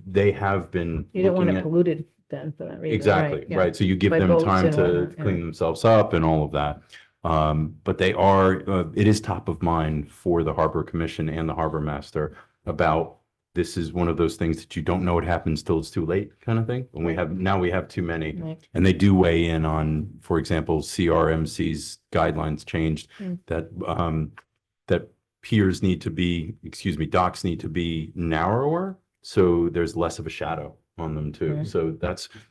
they have been You don't want looking it at- polluted then for that reason. Exactly, yeah. right. So you give By them boats time and to whatnot, yeah. clean themselves up and all of that. But it is top of mind for the Harbor Commission and the Harbor Master about this is one of those things that you don't know what happens till it's too late kind of thing. And we have too many. Right. And they do weigh in on, for example, CRMC's guidelines changed that piers need to be, docks need to be narrower, so there's less of a shadow on them too. So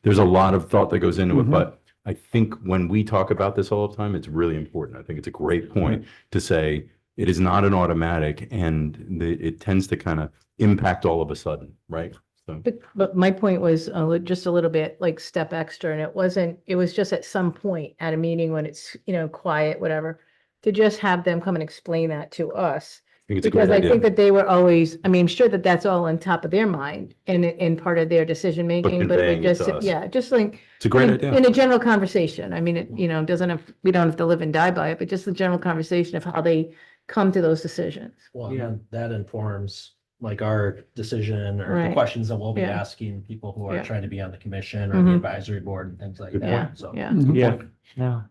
there's a lot of thought that goes into it, but I think when we talk about this all the time, it's really important. I think it's a great point to say it is not an automatic, and it tends to kind of impact all of a sudden, right? So, But my point was just a little bit like step extra, and it was just at some point at a meeting when it's, quiet, whatever, to just have them come and explain that to us. I think it's a Because great I idea. think that they were always, I'm sure that that's all on top of their mind and part of their decision making, but conveying we it just, to us. yeah, just like. It's a great in- idea. In a general conversation. I mean, it, doesn't have, we don't have to live and die by it, but just the general conversation of how they come to those decisions. Well, yeah, that informs like our decision or the Right. questions that we'll be Yeah. asking people who are Yeah. trying to be on the commission or Mhm. the advisory board and things like Good that. point. So. Yeah. Yeah, no.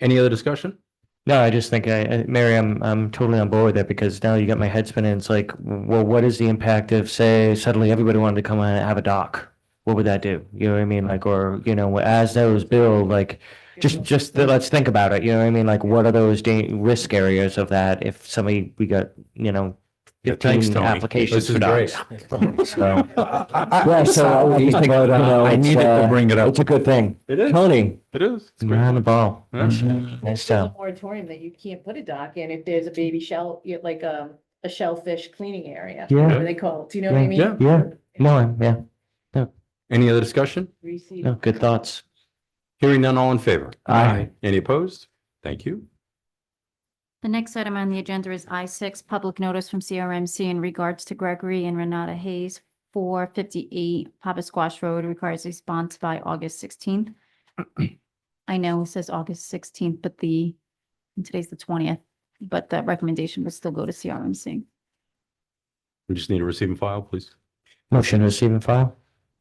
Any other discussion? No, I just think Mary, I'm totally on board with that because now you got my head spinning. It's like, well, what is the impact if, say, suddenly everybody wanted to come and have a dock? What would that do? You know what I mean? Like, or, as those build, like, let's think about it. You know what I mean? Like, what are those risk areas of that if we got, Yeah, thanks, 15 Tony. applications This is for great. docks? So, Yeah, so I think, I needed to bring it up. it's a good thing. It is. Tony, It is. It's you're great. on the ball. Yeah. Nice There's a job. moratorium that you can't put a dock in if there's a baby shell, like a shellfish cleaning area. Yeah. Whatever they call it. Do you know what I mean? Yeah. Yeah, no, yeah, Any other discussion? Reseed. no, good thoughts. Hearing none, all in favor? Aye. Any opposed? Thank you. The next item on the agenda is I6, public notice from CRMC in regards to Gregory and Renata Hayes, 458 Papa Squash Road, requires response by August 16th. I know it says August 16th, but and today's the 20th, but that recommendation will still go to CRMC. We just need to receive and file, please. Motion to receive and file?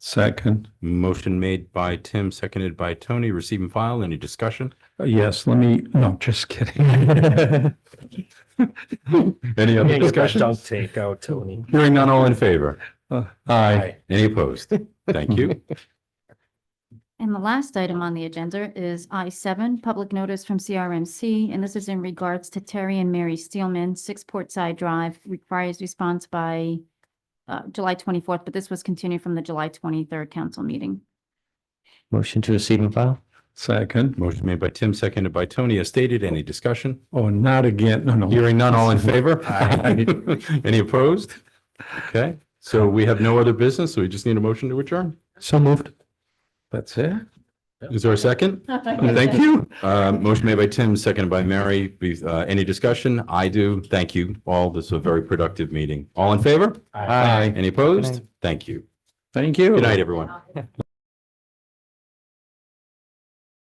Second. Motion made by Tim, seconded by Tony. Receive and file. Any discussion? Yes, no, just kidding. Any other discussion? Don't take out Tony. Hearing none, all in favor? Aye. Any opposed? Thank you. And the last item on the agenda is I7, public notice from CRMC, and this is in regards to Terry and Mary Steelman, 6 Portside Drive, requires response by July 24th, but this was continued from the July 23rd council meeting. Motion to receive and file? Second. Motion made by Tim, seconded by Tony. As stated, any discussion? Oh, not again. No. Hearing none, all in favor? Any opposed? Okay, so we have no other business, so we just need a motion to adjourn. So moved. That's it. Is there a second? Thank you. Motion made by Tim, seconded by Mary. Any discussion? I do. Thank you all. This is a very productive meeting. All in favor? Aye. Any opposed? Good night. Thank you. Thank you. Good night, everyone.